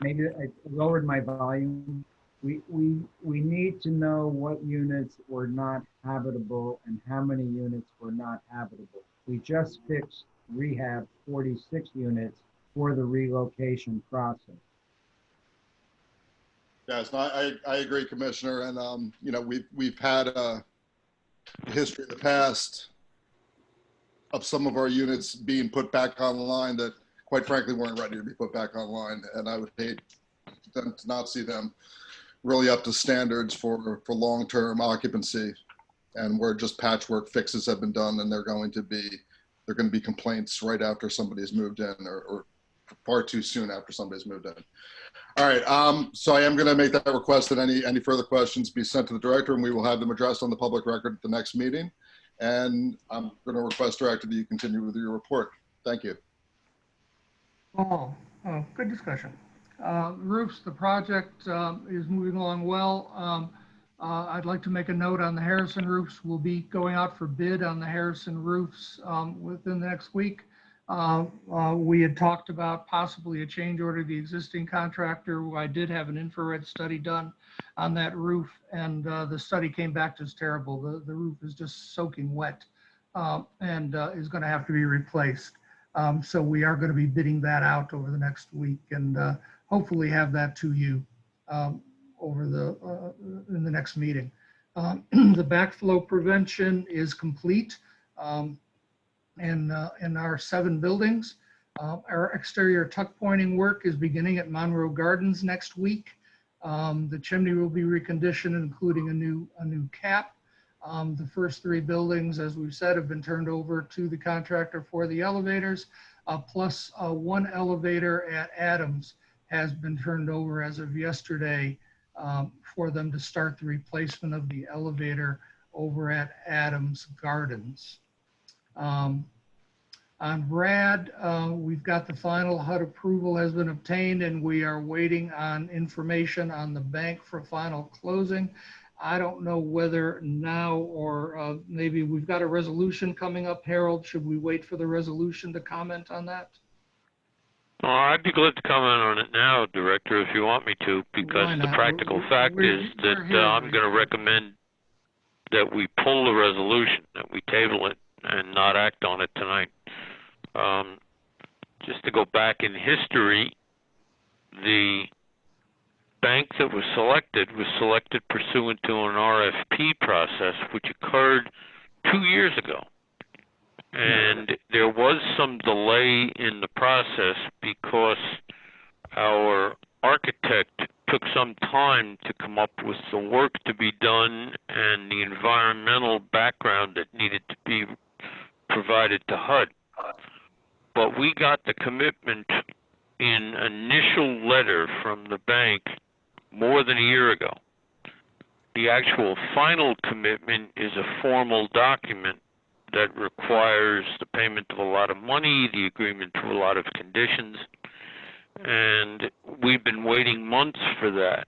Maybe I lowered my volume. We need to know what units were not habitable and how many units were not habitable. We just fixed rehab 46 units for the relocation process. Yes, I agree, Commissioner. And, you know, we've had a history in the past of some of our units being put back online that quite frankly weren't ready to be put back online. And I would hate them to not see them really up to standards for long-term occupancy, and where just patchwork fixes have been done, and they're going to be complaints right after somebody's moved in, or far too soon after somebody's moved in. All right, so I am going to make that request that any further questions be sent to the director, and we will have them addressed on the public record at the next meeting. And I'm going to request, Director, that you continue with your report. Thank you. Oh, good discussion. Roofs, the project is moving along well. I'd like to make a note on the Harrison roofs. We'll be going out for bid on the Harrison roofs within the next week. We had talked about possibly a change order to the existing contractor. I did have an infrared study done on that roof, and the study came back as terrible. The roof is just soaking wet and is going to have to be replaced. So we are going to be bidding that out over the next week, and hopefully have that to you over in the next meeting. The backflow prevention is complete in our 7 buildings. Our exterior tuck pointing work is beginning at Monroe Gardens next week. The chimney will be reconditioned, including a new cap. The first 3 buildings, as we've said, have been turned over to the contractor for the elevators, plus 1 elevator at Adams has been turned over as of yesterday for them to start the replacement of the elevator over at Adams Gardens. On Brad, we've got the final HUD approval has been obtained, and we are waiting on information on the bank for final closing. I don't know whether now or maybe we've got a resolution coming up, Harold. Should we wait for the resolution to comment on that? Oh, I'd be glad to comment on it now, Director, if you want me to, because the practical fact is that I'm going to recommend that we pull the resolution, that we table it and not act on it tonight. Just to go back in history, the bank that was selected pursuant to an RFP process, which occurred 2 years ago. And there was some delay in the process because our architect took some time to come up with the work to be done and the environmental background that needed to be provided to HUD. But we got the commitment in initial letter from the bank more than a year ago. The actual final commitment is a formal document that requires the payment of a lot of money, the agreement to a lot of conditions, and we've been waiting months for that.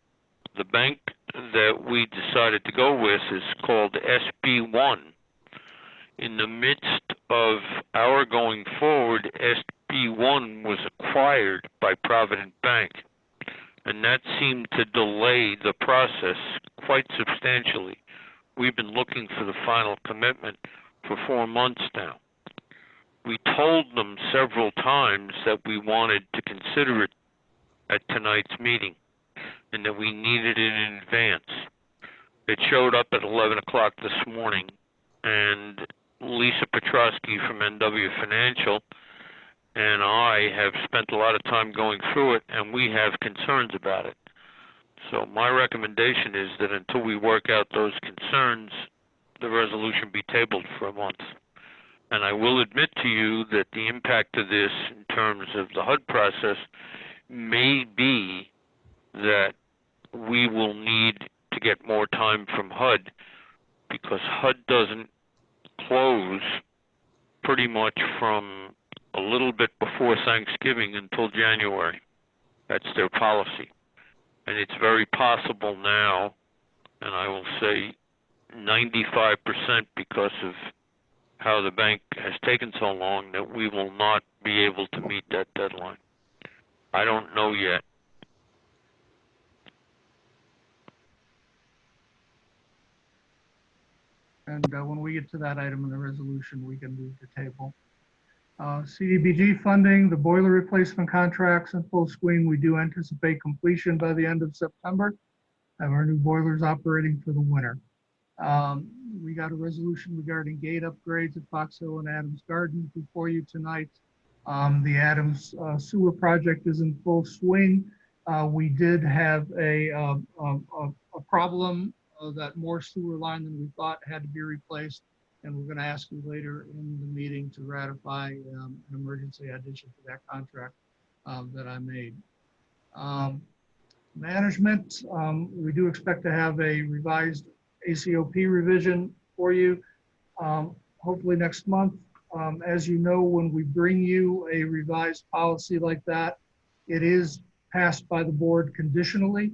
The bank that we decided to go with is called SB1. In the midst of our going forward, SB1 was acquired by Provident Bank, and that seemed to delay the process quite substantially. We've been looking for the final commitment for 4 months now. We told them several times that we wanted to consider it at tonight's meeting and that we needed it in advance. It showed up at 11 o'clock this morning, and Lisa Petrosky from NW Financial and I have spent a lot of time going through it, and we have concerns about it. So my recommendation is that until we work out those concerns, the resolution be tabled for a month. And I will admit to you that the impact of this in terms of the HUD process may be that we will need to get more time from HUD, because HUD doesn't close pretty much from a little bit before Thanksgiving until January. That's their policy. And it's very possible now, and I will say 95% because of how the bank has taken so long, that we will not be able to meet that deadline. I don't know yet. And when we get to that item in the resolution, we can move to table. CDBG funding, the boiler replacement contracts in full swing. We do anticipate completion by the end of September. Have our new boilers operating for the winter. We got a resolution regarding gate upgrades at Fox Hill and Adams Gardens before you tonight. The Adams sewer project is in full swing. We did have a problem that more sewer line than we thought had to be replaced. And we're going to ask you later in the meeting to ratify an emergency addition to that contract that I made. Management, we do expect to have a revised ACOP revision for you, hopefully next month. As you know, when we bring you a revised policy like that, it is passed by the board conditionally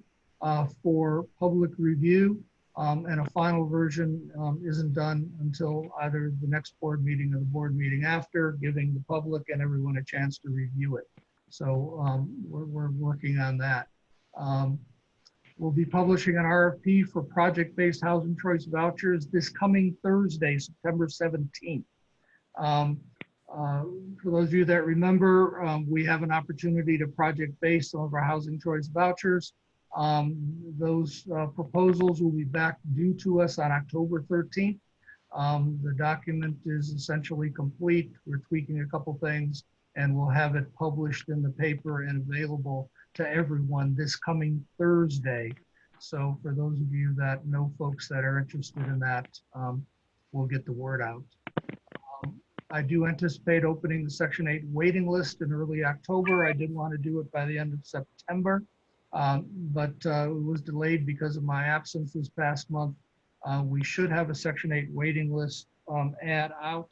for public review. And a final version isn't done until either the next board meeting or the board meeting after, giving the public and everyone a chance to review it. So we're working on that. We'll be publishing an RFP for project-based housing choice vouchers this coming Thursday, September 17th. For those of you that remember, we have an opportunity to project-base some of our housing choice vouchers. Those proposals will be back due to us on October 13th. The document is essentially complete. We're tweaking a couple things, and we'll have it published in the paper and available to everyone this coming Thursday. So for those of you that know folks that are interested in that, we'll get the word out. I do anticipate opening the Section 8 waiting list in early October. I did want to do it by the end of September. But it was delayed because of my absence this past month. We should have a Section 8 waiting list ad out.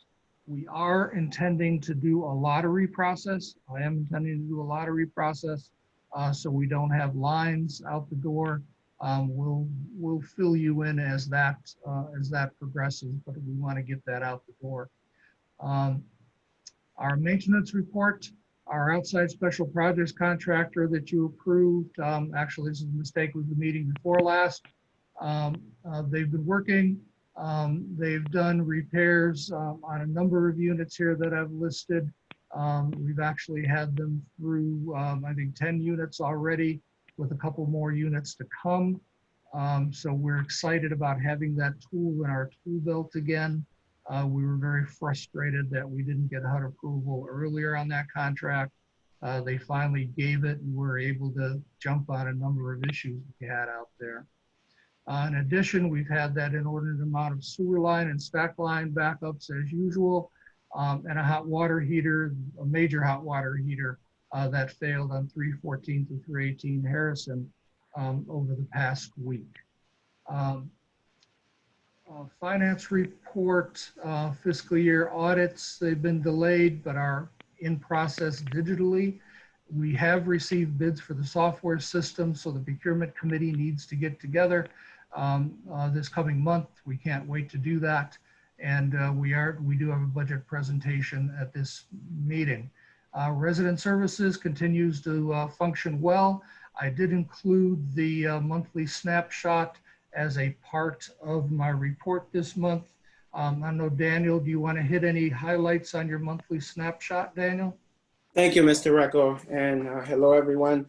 We are intending to do a lottery process. I am intending to do a lottery process so we don't have lines out the door. We'll fill you in as that progresses, but we want to get that out the door. Our maintenance report. Our outside special projects contractor that you approved, actually this is a mistake with the meeting before last. They've been working. They've done repairs on a number of units here that I've listed. We've actually had them through, I think 10 units already with a couple more units to come. So we're excited about having that tool in our tool belt again. We were very frustrated that we didn't get HUD approval earlier on that contract. They finally gave it and we're able to jump on a number of issues we had out there. In addition, we've had that inordinate amount of sewer line and stack line backups as usual, and a hot water heater, a major hot water heater that failed on 314 to 318 Harrison over the past week. Finance report, fiscal year audits, they've been delayed but are in process digitally. We have received bids for the software system, so the procurement committee needs to get together this coming month. We can't wait to do that. And we do have a budget presentation at this meeting. Resident services continues to function well. I did include the monthly snapshot as a part of my report this month. I know, Daniel, do you want to hit any highlights on your monthly snapshot, Daniel? Thank you, Mr. Recco, and hello, everyone.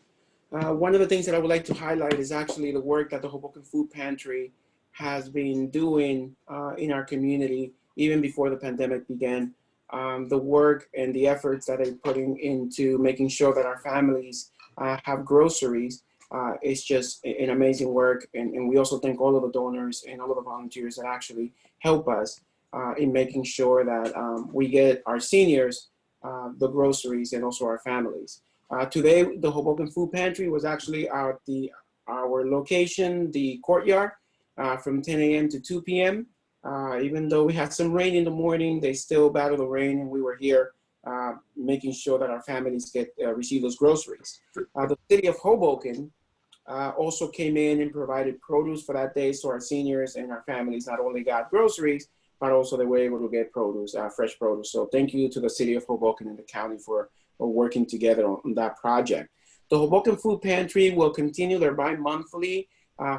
One of the things that I would like to highlight is actually the work that the Hoboken Food Pantry has been doing in our community, even before the pandemic began. The work and the efforts that they're putting into making sure that our families have groceries is just an amazing work. And we also thank all of the donors and all of the volunteers that actually help us in making sure that we get our seniors the groceries and also our families. Today, the Hoboken Food Pantry was actually at our location, the courtyard, from 10 a.m. to 2 p.m. Even though we had some rain in the morning, they still battled the rain, and we were here making sure that our families receive those groceries. The city of Hoboken also came in and provided produce for that day, so our seniors and our families not only got groceries, but also they were able to get produce, fresh produce. So thank you to the city of Hoboken and the county for working together on that project. The Hoboken Food Pantry will continue their bi-monthly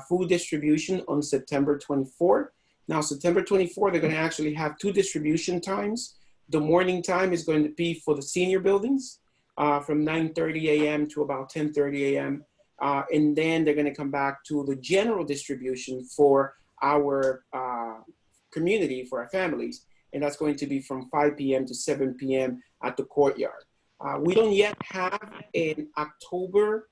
food distribution on September 24th. Now, September 24th, they're going to actually have 2 distribution times. The morning time is going to be for the senior buildings from 9:30 a.m. to about 10:30 a.m. And then they're going to come back to the general distribution for our community, for our families. And that's going to be from 5 p.m. to 7 p.m. at the courtyard. We don't yet have an October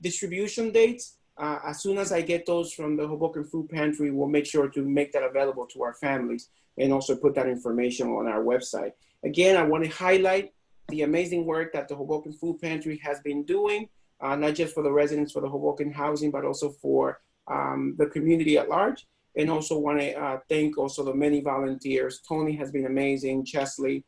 distribution dates. As soon as I get those from the Hoboken Food Pantry, we'll make sure to make that available to our families and also put that information on our website. Again, I want to highlight the amazing work that the Hoboken Food Pantry has been doing, not just for the residents for the Hoboken housing, but also for the community at large. And also want to thank also the many volunteers. Tony has been amazing, Chesley,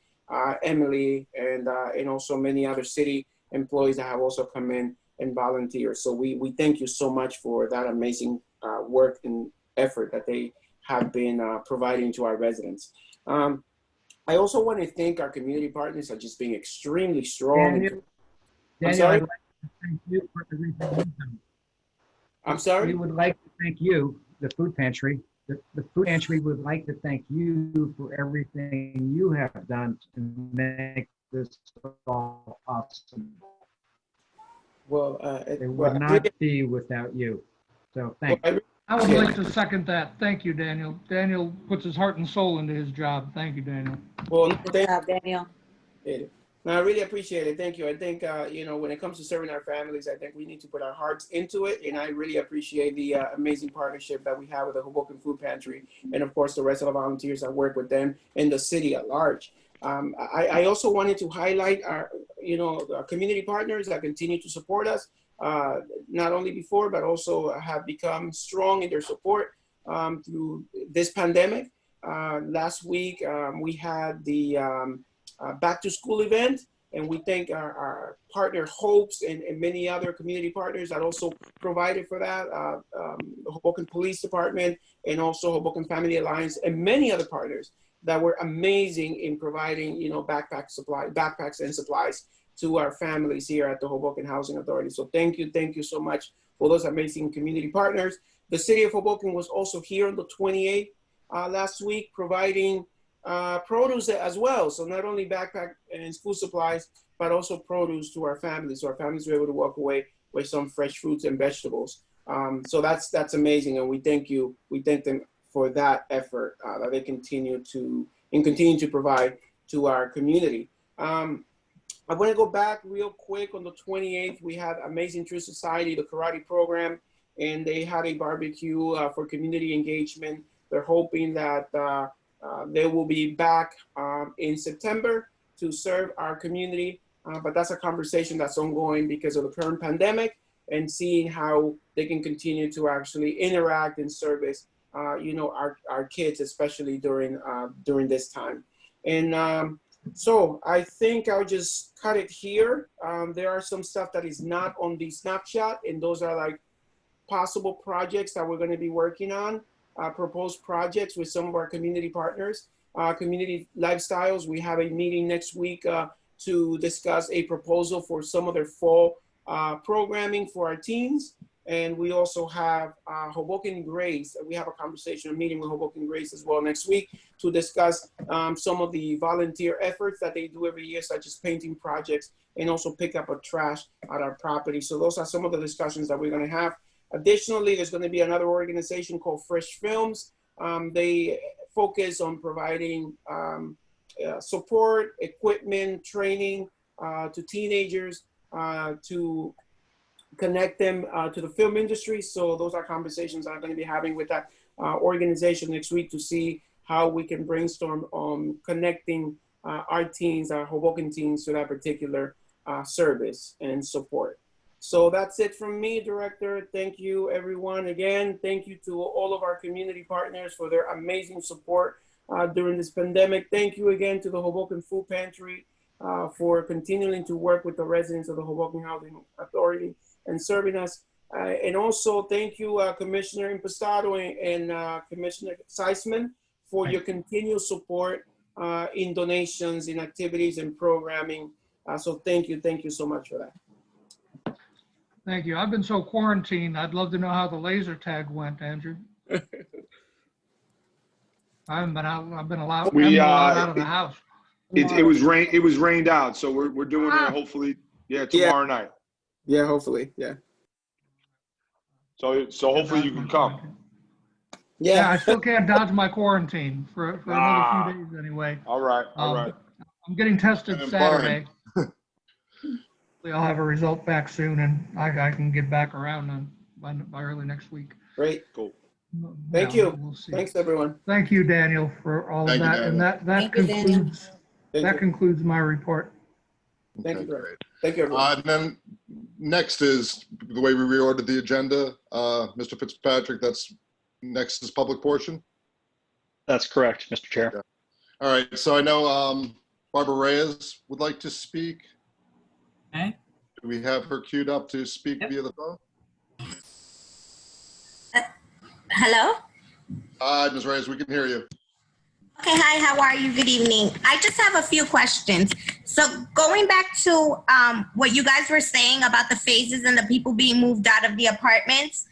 Emily, and also many other city employees that have also come in and volunteer. So we thank you so much for that amazing work and effort that they have been providing to our residents. I also want to thank our community partners for just being extremely strong. Daniel, I'm sorry? I'd like to thank you for everything you've done. I'm sorry? We would like to thank you, the food pantry. The food pantry would like to thank you for everything you have done to make this all possible. Well, it would not be without you. So thank you. I would like to second that. Thank you, Daniel. Daniel puts his heart and soul into his job. Thank you, Daniel. Well, Good job, Daniel. No, I really appreciate it. Thank you. I think, when it comes to serving our families, I think we need to put our hearts into it. And I really appreciate the amazing partnership that we have with the Hoboken Food Pantry. And of course, the rest of the volunteers that work with them and the city at large. I also wanted to highlight our community partners that continue to support us, not only before, but also have become strong in their support through this pandemic. Last week, we had the back to school event, and we thank our partner Hopes and many other community partners that also provided for that, the Hoboken Police Department and also Hoboken Family Alliance and many other partners that were amazing in providing, backpacks and supplies to our families here at the Hoboken Housing Authority. So thank you so much for those amazing community partners. The city of Hoboken was also here on the 28th last week, providing produce as well. So not only backpack and school supplies, but also produce to our families. So our families were able to walk away with some fresh fruits and vegetables. So that's amazing, and we thank you. We thank them for that effort that they continue to provide to our community. I want to go back real quick. On the 28th, we had Amazing True Society, the karate program, and they had a barbecue for community engagement. They're hoping that they will be back in September to serve our community. But that's a conversation that's ongoing because of the current pandemic and seeing how they can continue to actually interact and service our kids, especially during this time. And so I think I'll just cut it here. There are some stuff that is not on the snapshot, and those are like possible projects that we're going to be working on, proposed projects with some of our community partners. Community Lifestyles, we have a meeting next week to discuss a proposal for some of their fall programming for our teens. And we also have Hoboken Grace. We have a meeting with Hoboken Grace as well next week to discuss some of the volunteer efforts that they do every year, such as painting projects and also pick up of trash at our property. So those are some of the discussions that we're going to have. Additionally, there's going to be another organization called Fresh Films. They focus on providing support, equipment, training to teenagers to connect them to the film industry. So those are conversations I'm going to be having with that organization next week to see how we can brainstorm on connecting our teens, our Hoboken teens, to that particular service and support. So that's it from me, Director. Thank you, everyone. Again, thank you to all of our community partners for their amazing support during this pandemic. Thank you again to the Hoboken Food Pantry for continuing to work with the residents of the Hoboken Housing Authority and serving us. And also thank you, Commissioner Impostado and Commissioner Seisman, for your continued support in donations, in activities and programming. So thank you so much for that. Thank you. I've been so quarantined. I'd love to know how the laser tag went, Andrew. I haven't been out. I've been allowed out of the house. It was rained out, so we're doing it hopefully. Yeah, tomorrow night. Yeah, hopefully. Yeah. So hopefully you can come. Yeah, I still can't dodge my quarantine for another few days anyway. All right. I'm getting tested Saturday. I'll have a result back soon, and I can get back around by early next week. Great. Cool. Thank you. We'll see. Thanks, everyone. Thank you, Daniel, for all of that. And that concludes my report. Thank you, great. Thank you, everyone. And then next is the way we reordered the agenda. Mr. Fitzpatrick, next is public portion. That's correct, Mr. Chair. Okay. All right. So I know Barbara Reyes would like to speak. Okay. Do we have her queued up to speak via the phone? Hello? Hi, Ms. Reyes, we can hear you. Okay, hi, how are you? Good evening. I just have a few questions. So going back to what you guys were saying about the phases and the people being moved out of the apartments,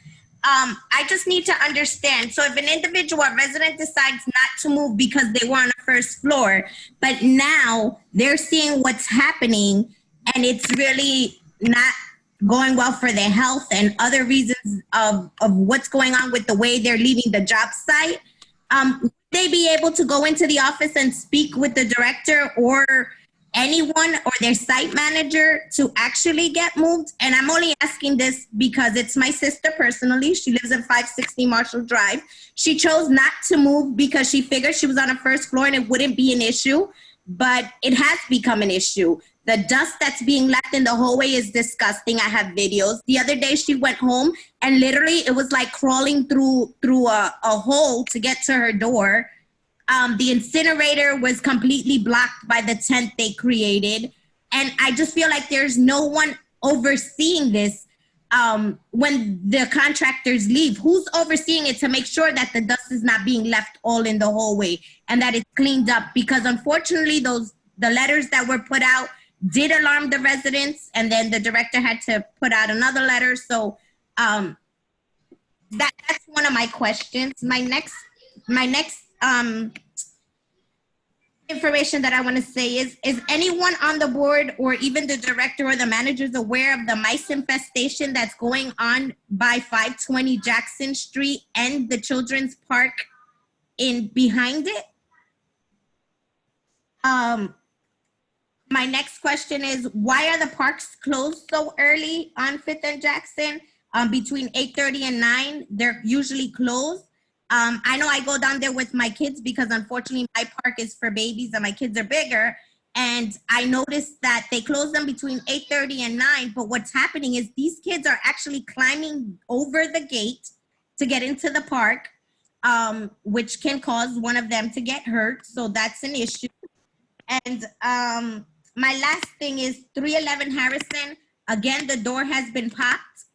I just need to understand. So if an individual or resident decides not to move because they were on the first floor, but now they're seeing what's happening and it's really not going well for their health and other reasons of what's going on with the way they're leaving the job site, would they be able to go into the office and speak with the director or anyone or their site manager to actually get moved? And I'm only asking this because it's my sister personally. She lives at 560 Marshall Drive. She chose not to move because she figured she was on the first floor and it wouldn't be an issue, but it has become an issue. The dust that's being left in the hallway is disgusting. I have videos. The other day she went home and literally it was like crawling through a hole to get to her door. The incinerator was completely blocked by the tent they created. And I just feel like there's no one overseeing this when the contractors leave. Who's overseeing it to make sure that the dust is not being left all in the hallway and that it's cleaned up? Because unfortunately, the letters that were put out did alarm the residents, and then the director had to put out another letter. So that's one of my questions. My next information that I want to say is anyone on the board or even the director or the managers aware of the mice infestation that's going on by 520 Jackson Street and the Children's Park behind it? My next question is, why are the parks closed so early on 5th and Jackson? Between 8:30 and 9, they're usually closed. I know I go down there with my kids because unfortunately my park is for babies and my kids are bigger. And I noticed that they close them between 8:30 and 9. But what's happening is these kids are actually climbing over the gate to get into the park, which can cause one of them to get hurt. So that's an issue. And my last thing is 311 Harrison. Again, the door has been popped.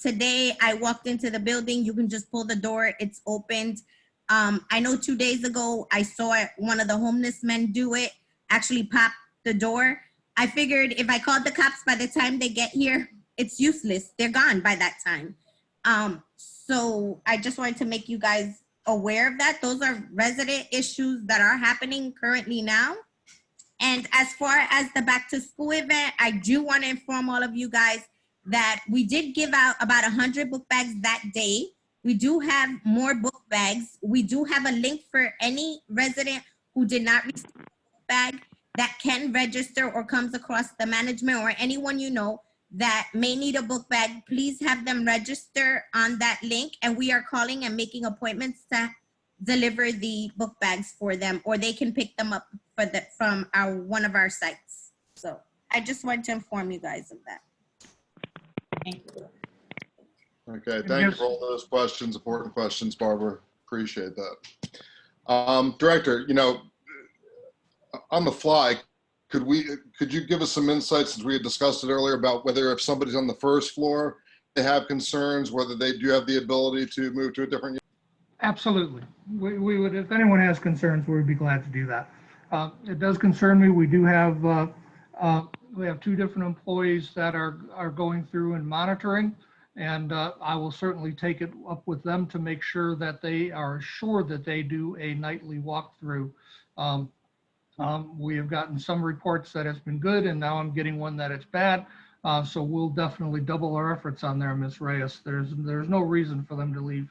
Today I walked into the building. You can just pull the door, it's opened. I know 2 days ago, I saw one of the homeless men do it, actually pop the door. I figured if I called the cops by the time they get here, it's useless. They're gone by that time. So I just wanted to make you guys aware of that. Those are resident issues that are happening currently now. And as far as the back to school event, I do want to inform all of you guys that we did give out about 100 book bags that day. We do have more book bags. We do have a link for any resident who did not receive a book bag that can register or comes across the management or anyone you know that may need a book bag. Please have them register on that link. And we are calling and making appointments to deliver the book bags for them, or they can pick them up from one of our sites. So I just wanted to inform you guys of that. Thank you. Okay, thank you for all those questions, important questions, Barbara. Appreciate that. Director, you know, on the fly, could you give us some insights, since we had discussed it earlier, about whether if somebody's on the first floor, they have concerns, whether they do have the ability to move to a different unit? Absolutely. We would, if anyone has concerns, we would be glad to do that. It does concern me. We do have, we have 2 different employees that are going through and monitoring, and I will certainly take it up with them to make sure that they are sure that they do a nightly walkthrough. We have gotten some reports that it's been good, and now I'm getting one that it's bad. So we'll definitely double our efforts on there, Ms. Reyes. There's no reason for them to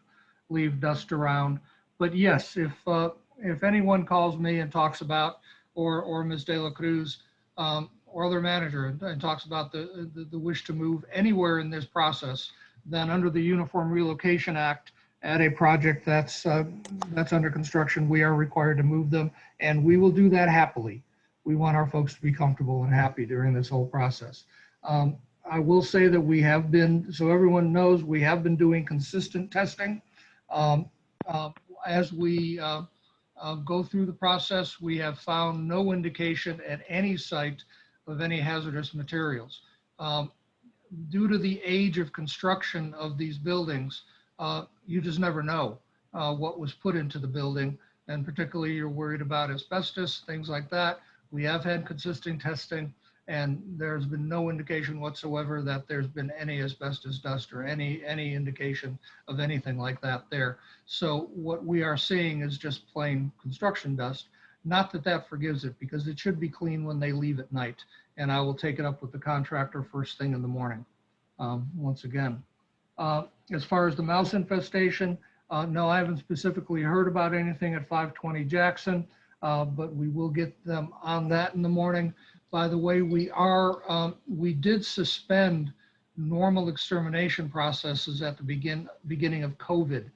leave dust around. But yes, if anyone calls me and talks about, or Ms. De La Cruz, or their manager, and talks about the wish to move anywhere in this process, then under the Uniform Relocation Act, at a project that's under construction, we are required to move them, and we will do that happily. We want our folks to be comfortable and happy during this whole process. I will say that we have been, so everyone knows, we have been doing consistent testing. As we go through the process, we have found no indication at any site of any hazardous materials. Due to the age of construction of these buildings, you just never know what was put into the building, and particularly you're worried about asbestos, things like that. We have had consistent testing, and there's been no indication whatsoever that there's been any asbestos dust or any indication of anything like that there. So what we are seeing is just plain construction dust. Not that that forgives it, because it should be clean when they leave at night, and I will take it up with the contractor first thing in the morning. Once again, as far as the mouse infestation, no, I haven't specifically heard about anything at 520 Jackson, but we will get them on that in the morning. By the way, we did suspend normal extermination processes at the beginning of COVID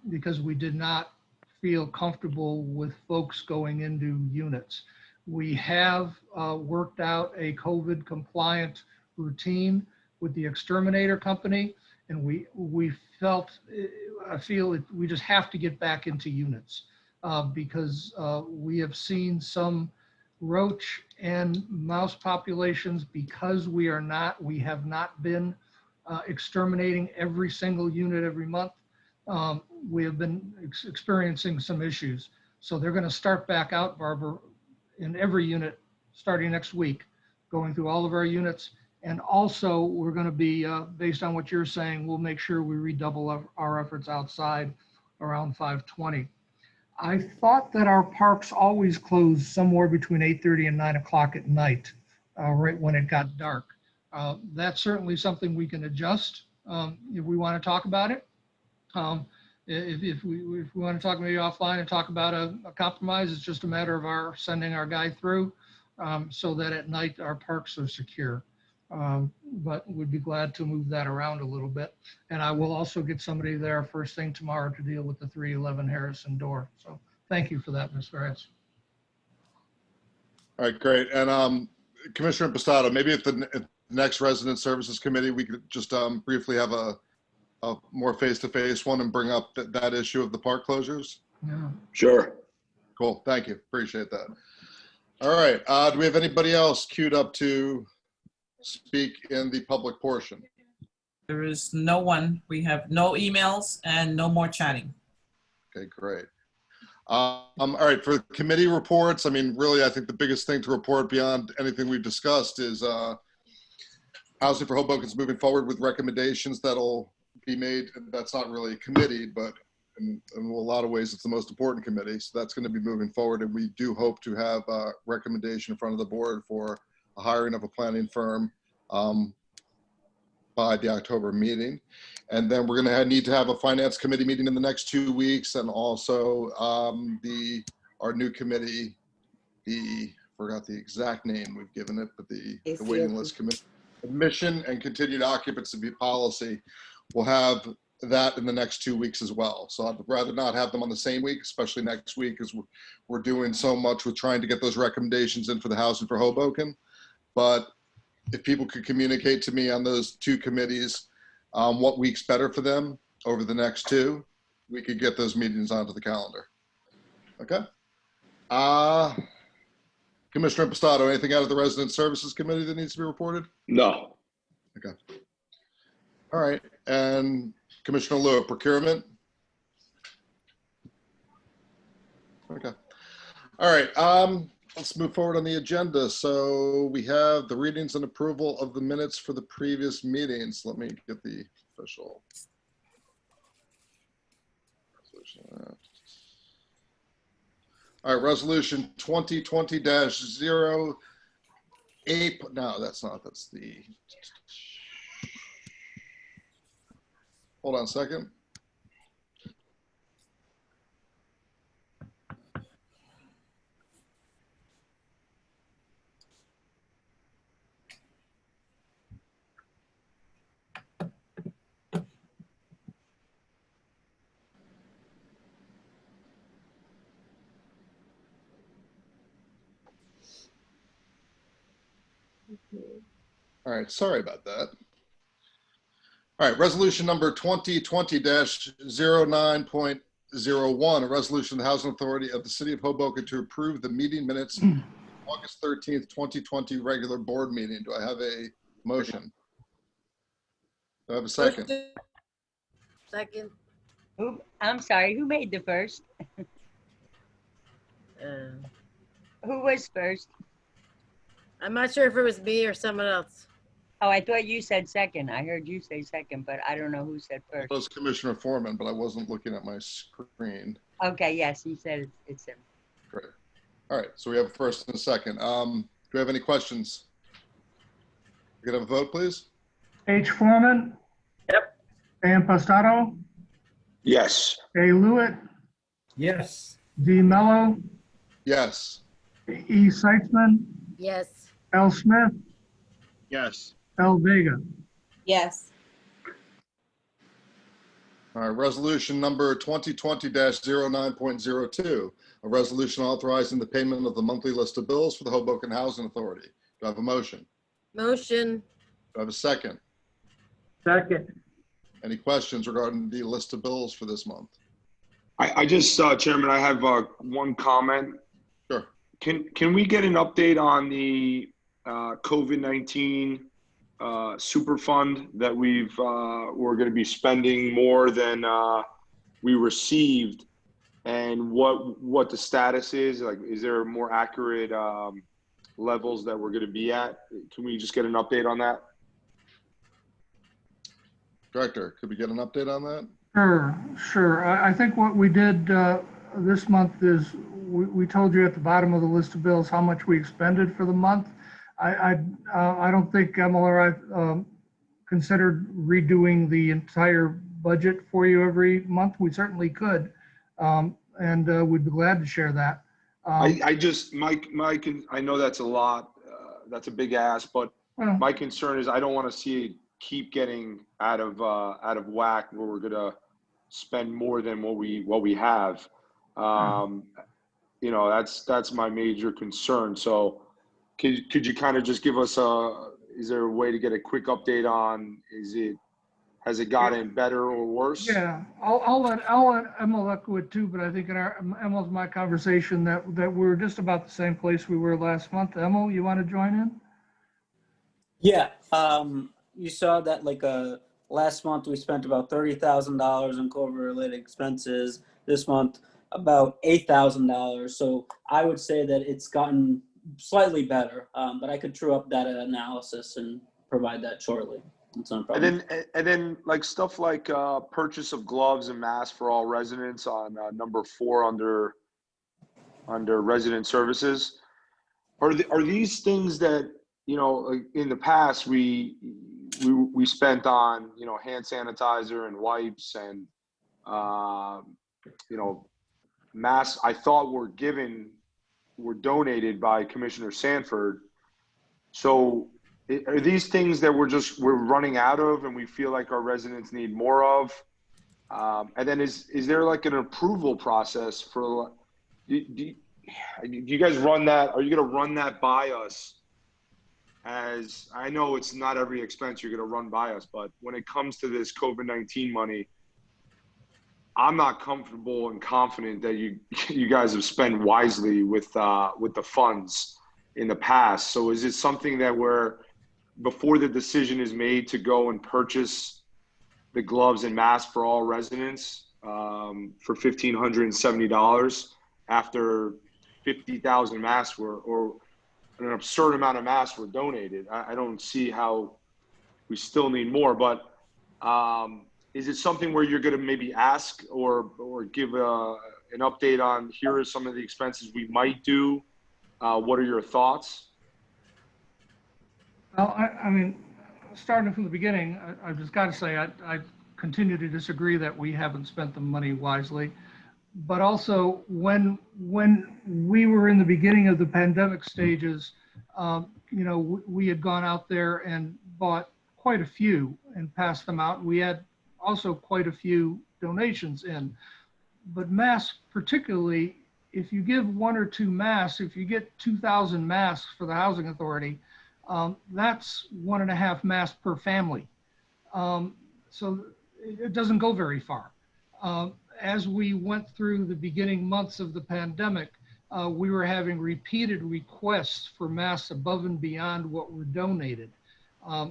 because we did not feel comfortable with folks going into units. We have worked out a COVID compliant routine with the exterminator company, and we feel we just have to get back into units because we have seen some roach and mouse populations, because we have not been exterminating every single unit every month. We have been experiencing some issues. So they're going to start back out, Barbara, in every unit starting next week, going through all of our units. And also we're going to be, based on what you're saying, we'll make sure we redouble our efforts outside around 520. I thought that our parks always closed somewhere between 8:30 and 9 o'clock at night, right when it got dark. That's certainly something we can adjust if we want to talk about it. If we want to talk maybe offline and talk about a compromise, it's just a matter of our sending our guy through so that at night our parks are secure. But we'd be glad to move that around a little bit. And I will also get somebody there first thing tomorrow to deal with the 311 Harrison door. So thank you for that, Ms. Ferris. All right, great. And Commissioner Impastato, maybe at the next Resident Services Committee, we could just briefly have a more face-to-face one and bring up that issue of the park closures? Yeah. Sure. Cool, thank you, appreciate that. All right, do we have anybody else queued up to speak in the public portion? There is no one. We have no emails and no more chatting. Okay, great. All right, for committee reports, I mean, really, I think the biggest thing to report beyond anything we've discussed is Housing for Hoboken's moving forward with recommendations that'll be made. That's not really a committee, but in a lot of ways, it's the most important committee. So that's going to be moving forward. And we do hope to have a recommendation in front of the board for a hiring of a planning firm by the October meeting. And then we're going to need to have a finance committee meeting in the next 2 weeks. And also our new committee, forgot the exact name we've given it, but the waiting list committee, admission and continued occupancy policy, will have that in the next 2 weeks as well. So I'd rather not have them on the same week, especially next week, because we're doing so much with trying to get those recommendations in for the Housing for Hoboken. But if people could communicate to me on those two committees, what week's better for them over the next two, we could get those meetings onto the calendar. Okay. Commissioner Impastato, anything out of the Resident Services Committee that needs to be reported? No. Okay. All right. And Commissioner Lew, procurement? Okay. All right. Let's move forward on the agenda. So we have the readings and approval of the minutes for the previous meetings. Let me get the official resolution. All right, resolution 2020-08. No, that's not. That's the. Hold on a second. All right, sorry about that. All right, resolution number 2020-09.01, a resolution of the Housing Authority of the City of Hoboken to approve the meeting minutes August 13th, 2020 regular board meeting. Do I have a motion? Do I have a second? Second. I'm sorry, who made the first? Who was first? I'm not sure if it was me or someone else. Oh, I thought you said second. I heard you say second, but I don't know who said first. It was Commissioner Foreman, but I wasn't looking at my screen. Okay, yes, he said it's him. Great. All right, so we have a first and a second. Do we have any questions? We can have a vote, please? H. Foreman? Yep. A. Impastato? Yes. A. Lewitt? Yes. D. Mello? Yes. E. Seitzman? Yes. L. Smith? Yes. L. Vega? Yes. All right, resolution number 2020-09.02, a resolution authorizing the payment of the monthly list of bills for the Hoboken Housing Authority. Do I have a motion? Motion. Do I have a second? Second. Any questions regarding the list of bills for this month? I just, Chairman, I have one comment. Sure. Can we get an update on the COVID-19 super fund that we're going to be spending more than we received, and what the status is? Like, is there more accurate levels that we're going to be at? Can we just get an update on that? Director, could we get an update on that? Sure. I think what we did this month is we told you at the bottom of the list of bills how much we expended for the month. I don't think Emil or I considered redoing the entire budget for you every month. We certainly could, and we'd be glad to share that. I just, Mike, I know that's a lot. That's a big ask, but my concern is I don't want to see it keep getting out of whack where we're gonna spend more than what we have. You know, that's my major concern. So could you kind of just give us is there a way to get a quick update on, has it gotten better or worse? Yeah, I'll let Emil echo it too, but I think in Emil's my conversation that we're just about the same place we were last month. Emil, you want to join in? Yeah, you saw that last month we spent about $30,000 on COVID-related expenses. This month, about $8,000. So I would say that it's gotten slightly better, but I could true up that analysis and provide that shortly. That's not a problem. And then like stuff like purchase of gloves and masks for all residents on number 4 under resident services. Are these things that, you know, in the past we spent on, you know, hand sanitizer and wipes and you know, masks? I thought were donated by Commissioner Sanford. So are these things that we're running out of and we feel like our residents need more of? And then is there like an approval process for, do you guys run that? Are you going to run that by us? As I know it's not every expense you're going to run by us, but when it comes to this COVID-19 money, I'm not comfortable and confident that you guys have spent wisely with the funds in the past. So is it something that before the decision is made to go and purchase the gloves and masks for all residents for $1,570 after 50,000 masks or an absurd amount of masks were donated? I don't see how we still need more, but is it something where you're going to maybe ask or give an update on, here are some of the expenses we might do? What are your thoughts? Well, I mean, starting from the beginning, I've just got to say, I continue to disagree that we haven't spent the money wisely. But also, when we were in the beginning of the pandemic stages, we had gone out there and bought quite a few and passed them out. We had also quite a few donations in. But masks, particularly, if you give 1 or 2 masks, if you get 2,000 masks for the housing authority, that's 1.5 masks per family. So it doesn't go very far. As we went through the beginning months of the pandemic, we were having repeated requests for masks above and beyond what were donated.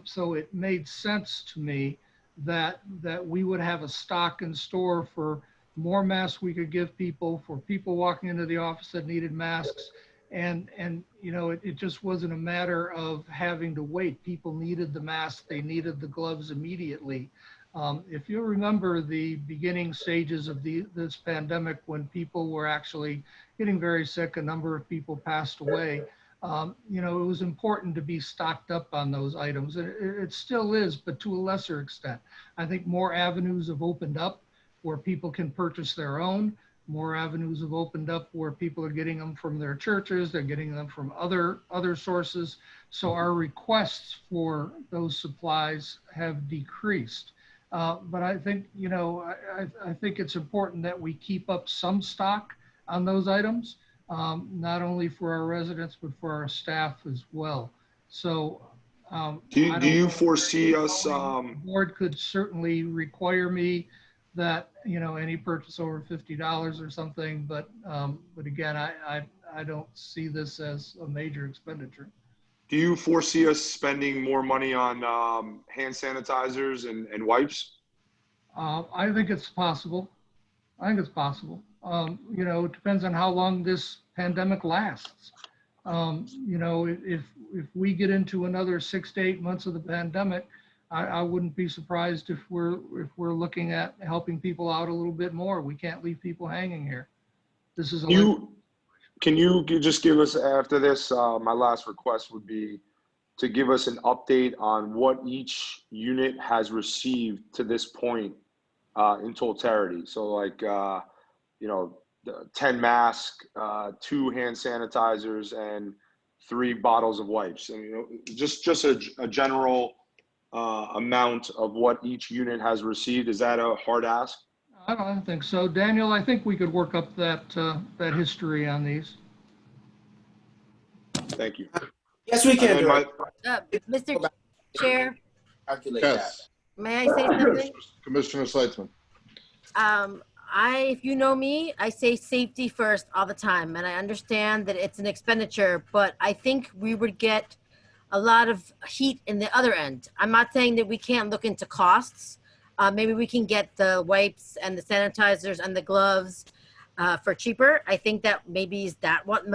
So it made sense to me that we would have a stock in store for more masks we could give people, for people walking into the office that needed masks. And it just wasn't a matter of having to wait. People needed the masks, they needed the gloves immediately. If you remember the beginning stages of this pandemic, when people were actually getting very sick, a number of people passed away, it was important to be stocked up on those items. It still is, but to a lesser extent. I think more avenues have opened up where people can purchase their own. More avenues have opened up where people are getting them from their churches, they're getting them from other sources. So our requests for those supplies have decreased. But I think, I think it's important that we keep up some stock on those items, not only for our residents, but for our staff as well. So do you foresee us? The board could certainly require me that, any purchase over $50 or something, but again, I don't see this as a major expenditure. Do you foresee us spending more money on hand sanitizers and wipes? I think it's possible. It depends on how long this pandemic lasts. If we get into another 6 to 8 months of the pandemic, I wouldn't be surprised if we're looking at helping people out a little bit more. We can't leave people hanging here. This is Can you just give us, after this, my last request would be to give us an update on what each unit has received to this point in totality. So like, 10 masks, 2 hand sanitizers, and 3 bottles of wipes. And, just a general amount of what each unit has received. Is that a hard ask? I don't think so. Daniel, I think we could work up that history on these. Thank you. Yes, we can do it. Mr. Chair, Calculate Yes, may I say something? Commissioner Seitzman. If you know me, I say safety first all the time, and I understand that it's an expenditure, but I think we would get a lot of heat in the other end. I'm not saying that we can't look into costs. Maybe we can get the wipes and the sanitizers and the gloves for cheaper. I think that maybe is that what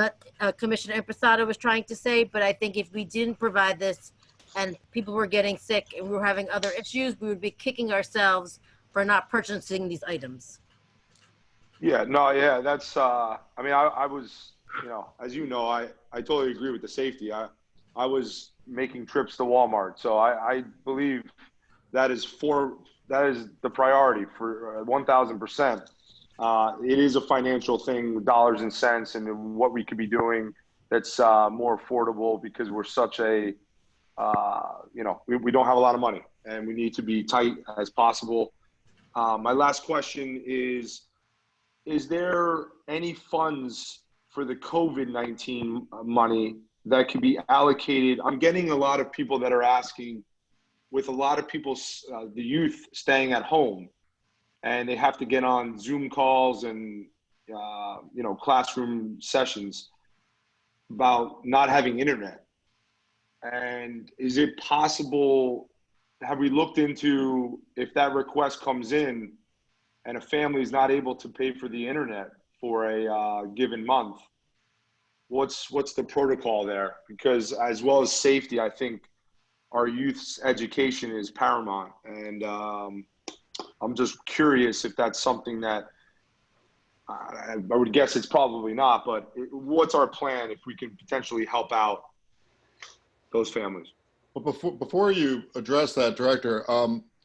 Commissioner Impastato was trying to say, but I think if we didn't provide this and people were getting sick and we were having other issues, we would be kicking ourselves for not purchasing these items. Yeah, no, yeah, that's, I was, as you know, I totally agree with the safety. I was making trips to Walmart. So I believe that is the priority for 1000%. It is a financial thing with dollars and cents and what we could be doing that's more affordable, because we're such a, we don't have a lot of money and we need to be tight as possible. My last question is there any funds for the COVID-19 money that could be allocated? I'm getting a lot of people that are asking, with a lot of people, the youth staying at home, and they have to get on Zoom calls and classroom sessions, about not having internet. And is it possible, have we looked into, if that request comes in and a family is not able to pay for the internet for a given month, what's the protocol there? Because as well as safety, I think our youth's education is paramount. And I'm just curious if that's something that, I would guess it's probably not, but what's our plan if we can potentially help out those families? But before you address that, Director,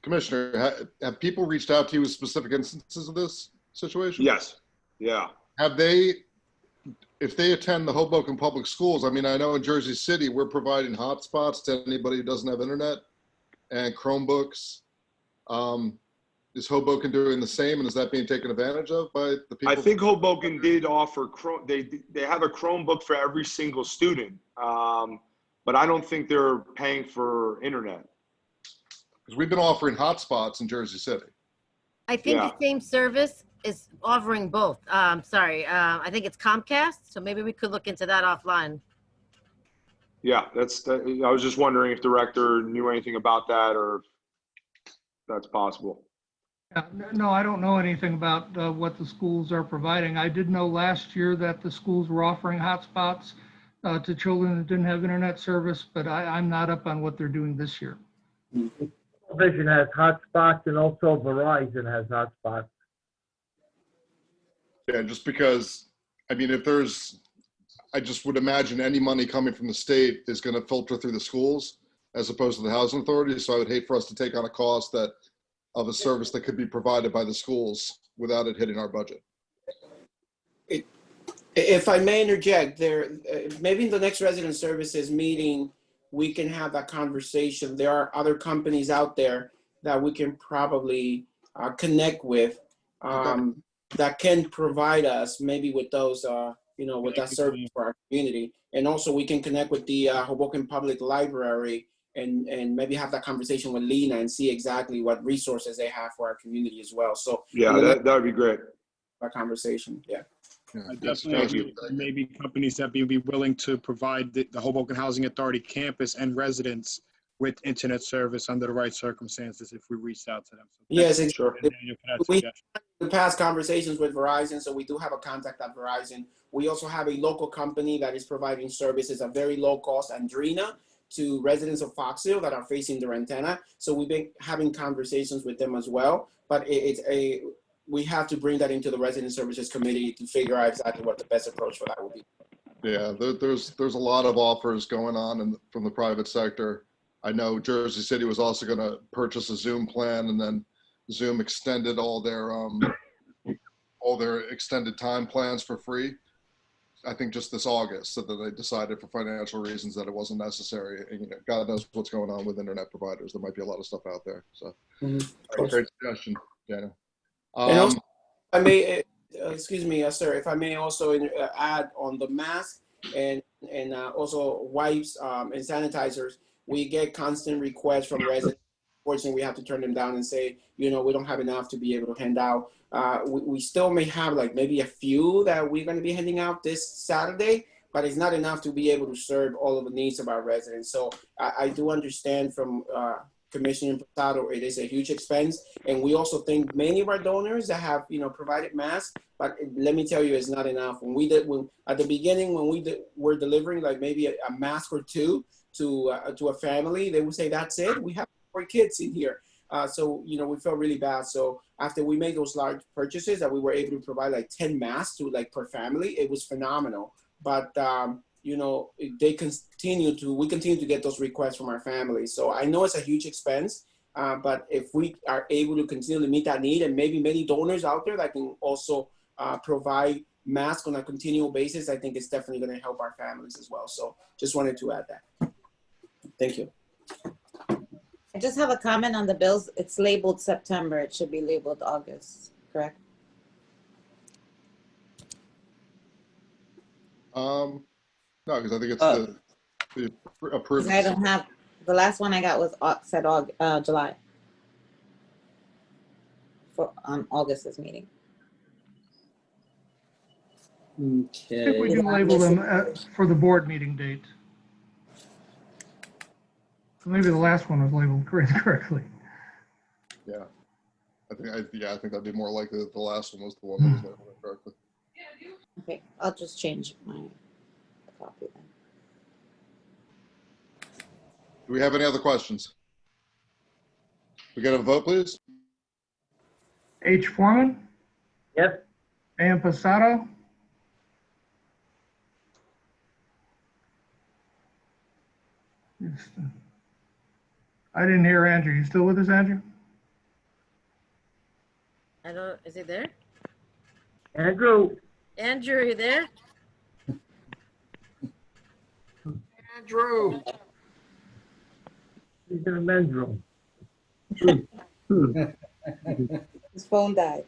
Commissioner, have people reached out to you with specific instances of this situation? Yes. Yeah. Have they, if they attend the Hoboken Public Schools, I mean, I know in Jersey City, we're providing hotspots to anybody who doesn't have internet and Chromebooks. Is Hoboken doing the same, and is that being taken advantage of by the people? I think Hoboken did offer, they have a Chromebook for every single student, but I don't think they're paying for internet. Because we've been offering hotspots in Jersey City. I think the same service is offering both. I think it's Comcast, so maybe we could look into that offline. Yeah, I was just wondering if Director knew anything about that, or if that's possible. No, I don't know anything about what the schools are providing. I did know last year that the schools were offering hotspots to children that didn't have internet service, but I'm not up on what they're doing this year. Vision has hotspots, and also Verizon has hotspots. Yeah, just because, I mean, I just would imagine any money coming from the state is going to filter through the schools as opposed to the housing authority. So I would hate for us to take on a cost of a service that could be provided by the schools without it hitting our budget. If I may interject, maybe in the next resident services meeting, we can have that conversation. There are other companies out there that we can probably connect with that can provide us maybe with those, with that service for our community. And also we can connect with the Hoboken Public Library and maybe have that conversation with Lena and see exactly what resources they have for our community as well. So yeah, that would be great. Our conversation, yeah. I definitely agree. Maybe companies that would be willing to provide the Hoboken Housing Authority campus and residents with internet service under the right circumstances if we reached out to them. So yes, sure. We had past conversations with Verizon, so we do have a contact at Verizon. We also have a local company that is providing services at very low cost, Andrina, to residents of Fox Hill that are facing their antenna. So we've been having conversations with them as well, but we have to bring that into the Resident Services Committee to figure out exactly what the best approach for that will be. Yeah, there's a lot of offers going on from the private sector. I know Jersey City was also going to purchase a Zoom plan, and then Zoom extended all their extended time plans for free. I think just this August, so that they decided for financial reasons that it wasn't necessary. And God knows what's going on with internet providers. There might be a lot of stuff out there. So, great suggestion, Dana. And also, I may, excuse me, sir, if I may also add on the mask and also wipes and sanitizers, we get constant requests from residents. Unfortunately, we have to turn them down and say, we don't have enough to be able to hand out. We still may have like maybe a few that we're going to be handing out this Saturday, but it's not enough to be able to serve all of the needs of our residents. So I do understand from Commissioner Posado, it is a huge expense. And we also thank many of our donors that have, provided masks, but let me tell you, it's not enough. At the beginning, when we were delivering like maybe a mask or two to a family, they would say, that's it. We have 4 kids in here. So, we felt really bad. So after we made those large purchases that we were able to provide like 10 masks to per family, it was phenomenal. But, we continue to get those requests from our families. So I know it's a huge expense, but if we are able to continue to meet that need, and maybe many donors out there that can also provide masks on a continual basis, I think it's definitely going to help our families as well. So just wanted to add that. Thank you. I just have a comment on the bills. It's labeled September. It should be labeled August, correct? No, because I think it's the approved. 'Cause I don't have, the last one I got was said July. For on August's meeting. I think Okay. we do label them for the board meeting date. Maybe the last one was labeled correctly. Yeah. I think that'd be more likely that the last one was the one that was labeled incorrectly. Okay, I'll just change my copy then. Do we have any other questions? We get a vote, please? H. Foreman, Yes, AM Passato, I didn't hear Andrew. You still with us, Andrew? I don't, is he there? Andrew, Andrew, are you there? Andrew. he's in the men's room. His phone died.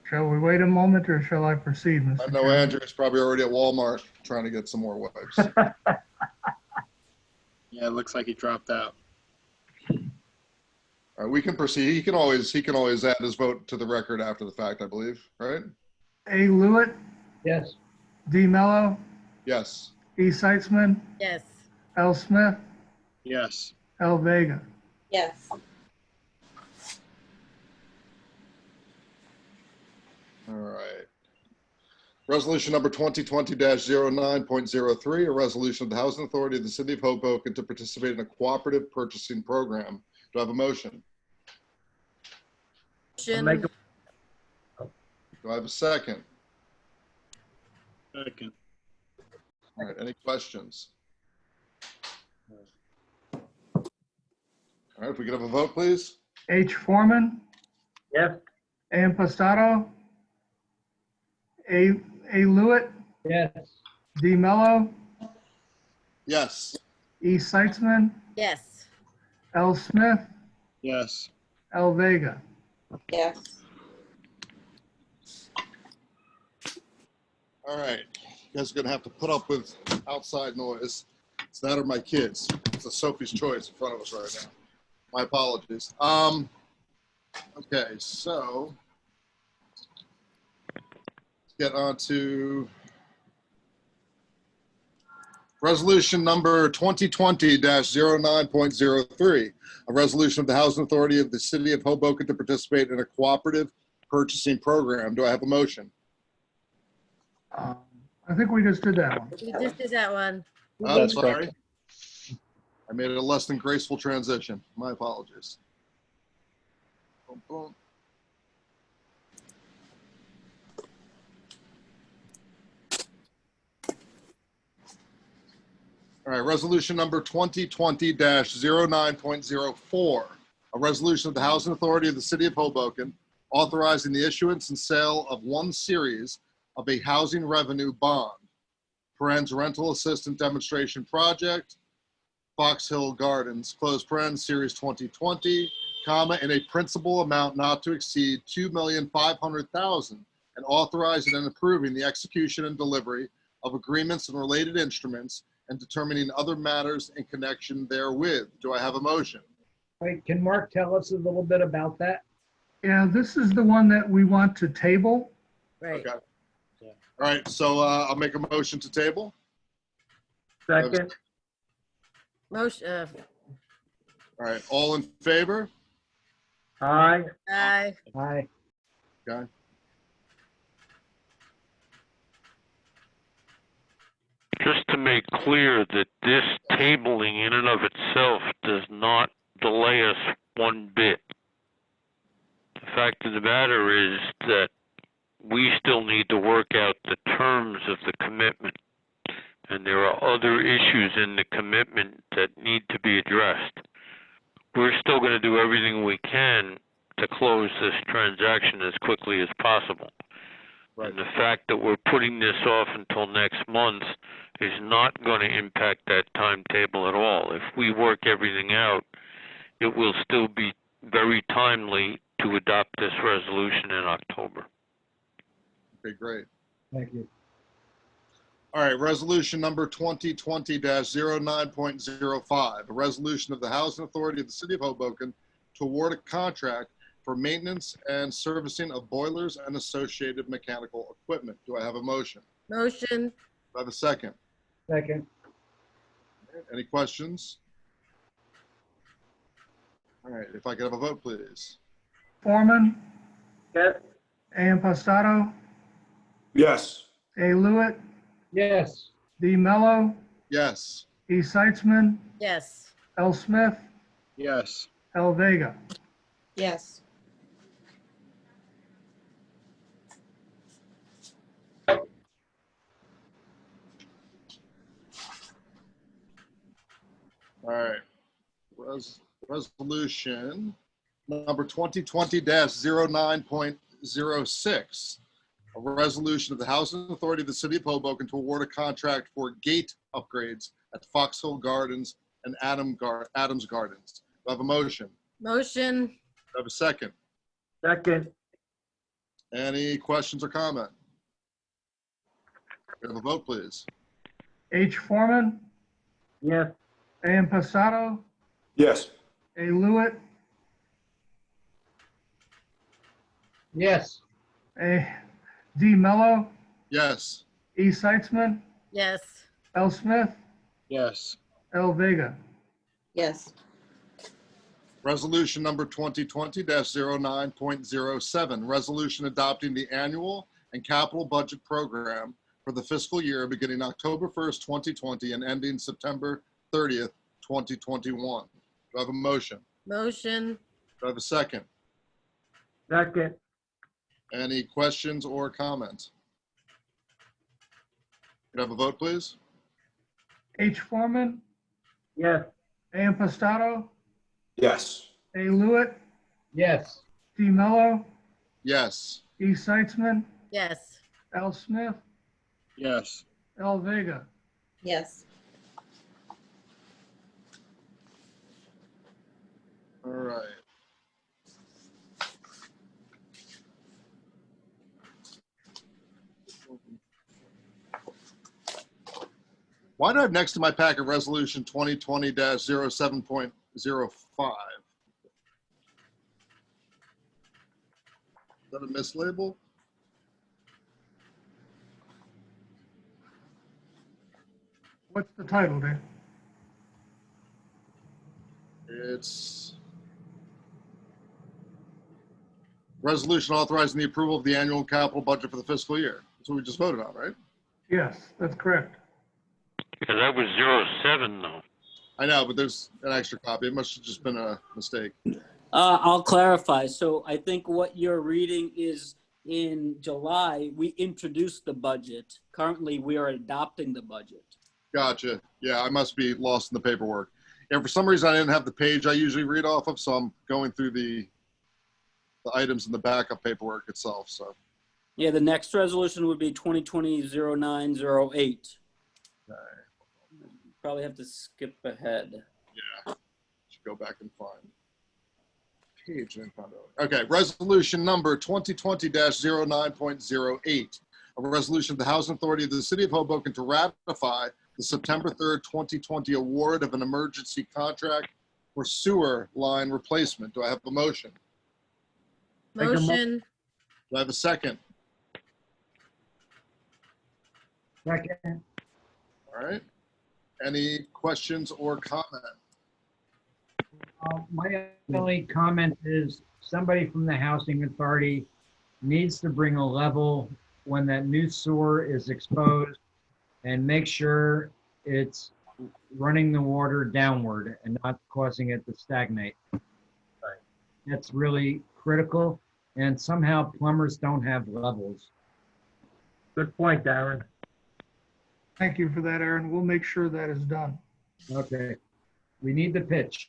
Shall we wait a moment or shall I proceed, Mr. I know Chairman? Andrew is probably already at Walmart trying to get some more wipes. Yeah, it looks like he dropped out. All right, we can proceed. He can always add his vote to the record after the fact, I believe, right? A. Lewitt, Yes. D. Mello, Yes. E. Seitzman, Yes. L. Smith, Yes. L. Vega. Yes. All right. Resolution number 2020-09.03, a resolution of the Housing Authority of the City of Hoboken to participate in a cooperative purchasing program. Do I have a motion? I'll make Motion. Do I have a second? Second. All right, any questions? All right, if we could have a vote, please? H. Foreman, Yes, AM Passato, A. Lewitt, Yes. D. Mello, Yes. E. Seitzman, Yes. L. Smith, Yes. L. Vega. Yes. All right, you guys are gonna have to put up with outside noise. It's that or my kids. It's a Sophie's Choice in front of us right now. My apologies. Okay, so let's get on to resolution number 2020-09.03, a resolution of the Housing Authority of the City of Hoboken to participate in a cooperative purchasing program. Do I have a motion? I think we just did that one. We just did that one. Oh, That's sorry. correct. I made it a less than graceful transition. My apologies. Boom, boom. All right, resolution number 2020-09.04, a resolution of the Housing Authority of the City of Hoboken authorizing the issuance and sale of one series of a housing revenue bond, Parens Rental Assistance Demonstration Project, Fox Hill Gardens, close parens, Series 2020, comma, in a principal amount not to exceed $2,500,000, and authorizing and approving the execution and delivery of agreements and related instruments and determining other matters in connection therewith. Do I have a motion? Wait, can Mark tell us a little bit about that? Yeah, this is the one that we want to table. Right. Okay. All right, so I'll make a motion to table. second, Motion. All right, all in favor? aye, Aye. Aye. Okay. Just to make clear that this tabling in and of itself does not delay us one bit. The fact of the matter is that we still need to work out the terms of the commitment. And there are other issues in the commitment that need to be addressed. We're still going to do everything we can to close this transaction as quickly as possible. Right. And the fact that we're putting this off until next month is not going to impact that timetable at all. If we work everything out, it will still be very timely to adopt this resolution in October. Okay, great. Thank you. All right, resolution number 2020-09.05, a resolution of the Housing Authority of the City of Hoboken to award a contract for maintenance and servicing of boilers and associated mechanical equipment. Do I have a motion? Motion. Do I have a second? Second. Any questions? All right, if I could have a vote, please. Foreman, Yes. A. Impastato, Yes. A. Lewitt, Yes. D. Mello, Yes. E. Seitzman, Yes. L. Smith, Yes. L. Vega. Yes. All right. Resolution number 2020-09.06, a resolution of the Housing Authority of the City of Hoboken to award a contract for gate upgrades at Foxhill Gardens and Adams Gardens. Do I have a motion? Motion. Do I have a second? Second. Any questions or comment? Could I have a vote, please? H. Foreman, Yes. A. Impastato, Yes. A. Lewitt, Yes. A. D. Mello, Yes. E. Seitzman, Yes. L. Smith, Yes. L. Vega. Yes. Resolution number 2020-09.07, resolution adopting the annual and capital budget program for the fiscal year beginning October 1st, 2020 and ending September 30th, 2021. Do I have a motion? Motion. Do I have a second? Second. Any questions or comments? Could I have a vote, please? H. Foreman, Yes. A. Impastato, Yes. A. Lewitt, Yes. D. Mello, Yes. E. Seitzman, Yes. L. Smith, Yes. L. Vega. Yes. All right. Why do I have next to my packet resolution 2020-07.05? Is that a mislabel? What's the title, Dan? It's resolution authorizing the approval of the annual capital budget for the fiscal year. That's what we just voted on, right? Yes, that's correct. Yeah, that was 07 though. I know, but there's an extra copy. It must have just been a mistake. I'll clarify. So I think what you're reading is in July, we introduced the budget. Currently, we are adopting the budget. Gotcha. Yeah, I must be lost in the paperwork. And for some reason, I didn't have the page I usually read off of, so I'm going through the items in the backup paperwork itself. So Yeah, the next resolution would be 2020-0908. Probably have to skip ahead. yeah, should go back and find page. And find out. Okay, resolution number 2020-09.08. A resolution of the Housing Authority of the City of Hoboken to ratify the September 3rd, 2020 award of an emergency contract for sewer line replacement. Do I have a motion? Motion. Do I have a second? Second. All right. Any questions or comment? My only comment is somebody from the housing authority needs to bring a level when that new sewer is exposed and make sure it's running the water downward and not causing it to stagnate. That's really critical, and somehow plumbers don't have levels. Good point, Darren. Thank you for that, Aaron. We'll make sure that is done. Okay, we need the pitch.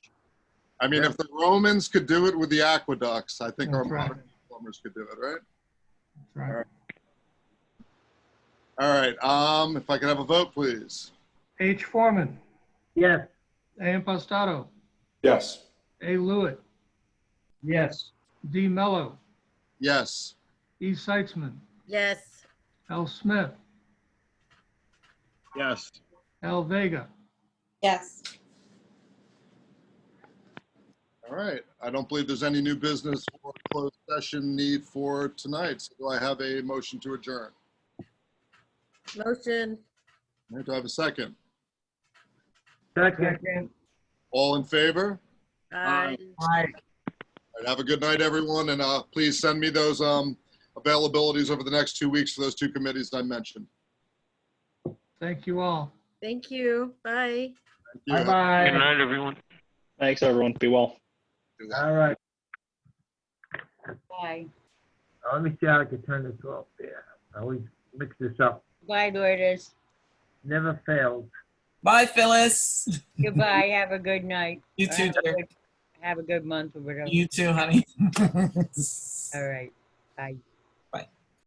I mean, if the Romans could do it with the aqueducts, I think our That's right. modern plumbers could do it, right? That's right. All right, if I could have a vote, please. H. Foreman, Yes. A. Impastato, Yes. A. Lewitt, Yes. D. Mello, Yes. E. Seitzman, Yes. L. Smith, Yes. L. Vega. Yes. All right, I don't believe there's any new business or closed session need for tonight. So do I have a motion to adjourn? Motion. All right, do I have a second? Second. All in favor? Aye. Aye. All right, have a good night, everyone, and please send me those availabilities over the next 2 weeks for those 2 committees I mentioned. Thank you all. Thank you. Bye. Thank you. Good Bye-bye. night, everyone. Thanks, everyone. Be well. All right. Bye. Let me see how I can turn this off there. I always mix this up. Bye, Lourdes. Never fails. Bye, Phyllis. Goodbye. Have a good night. You Or too, dear. have a good month or whatever. You too, honey. All right. Bye.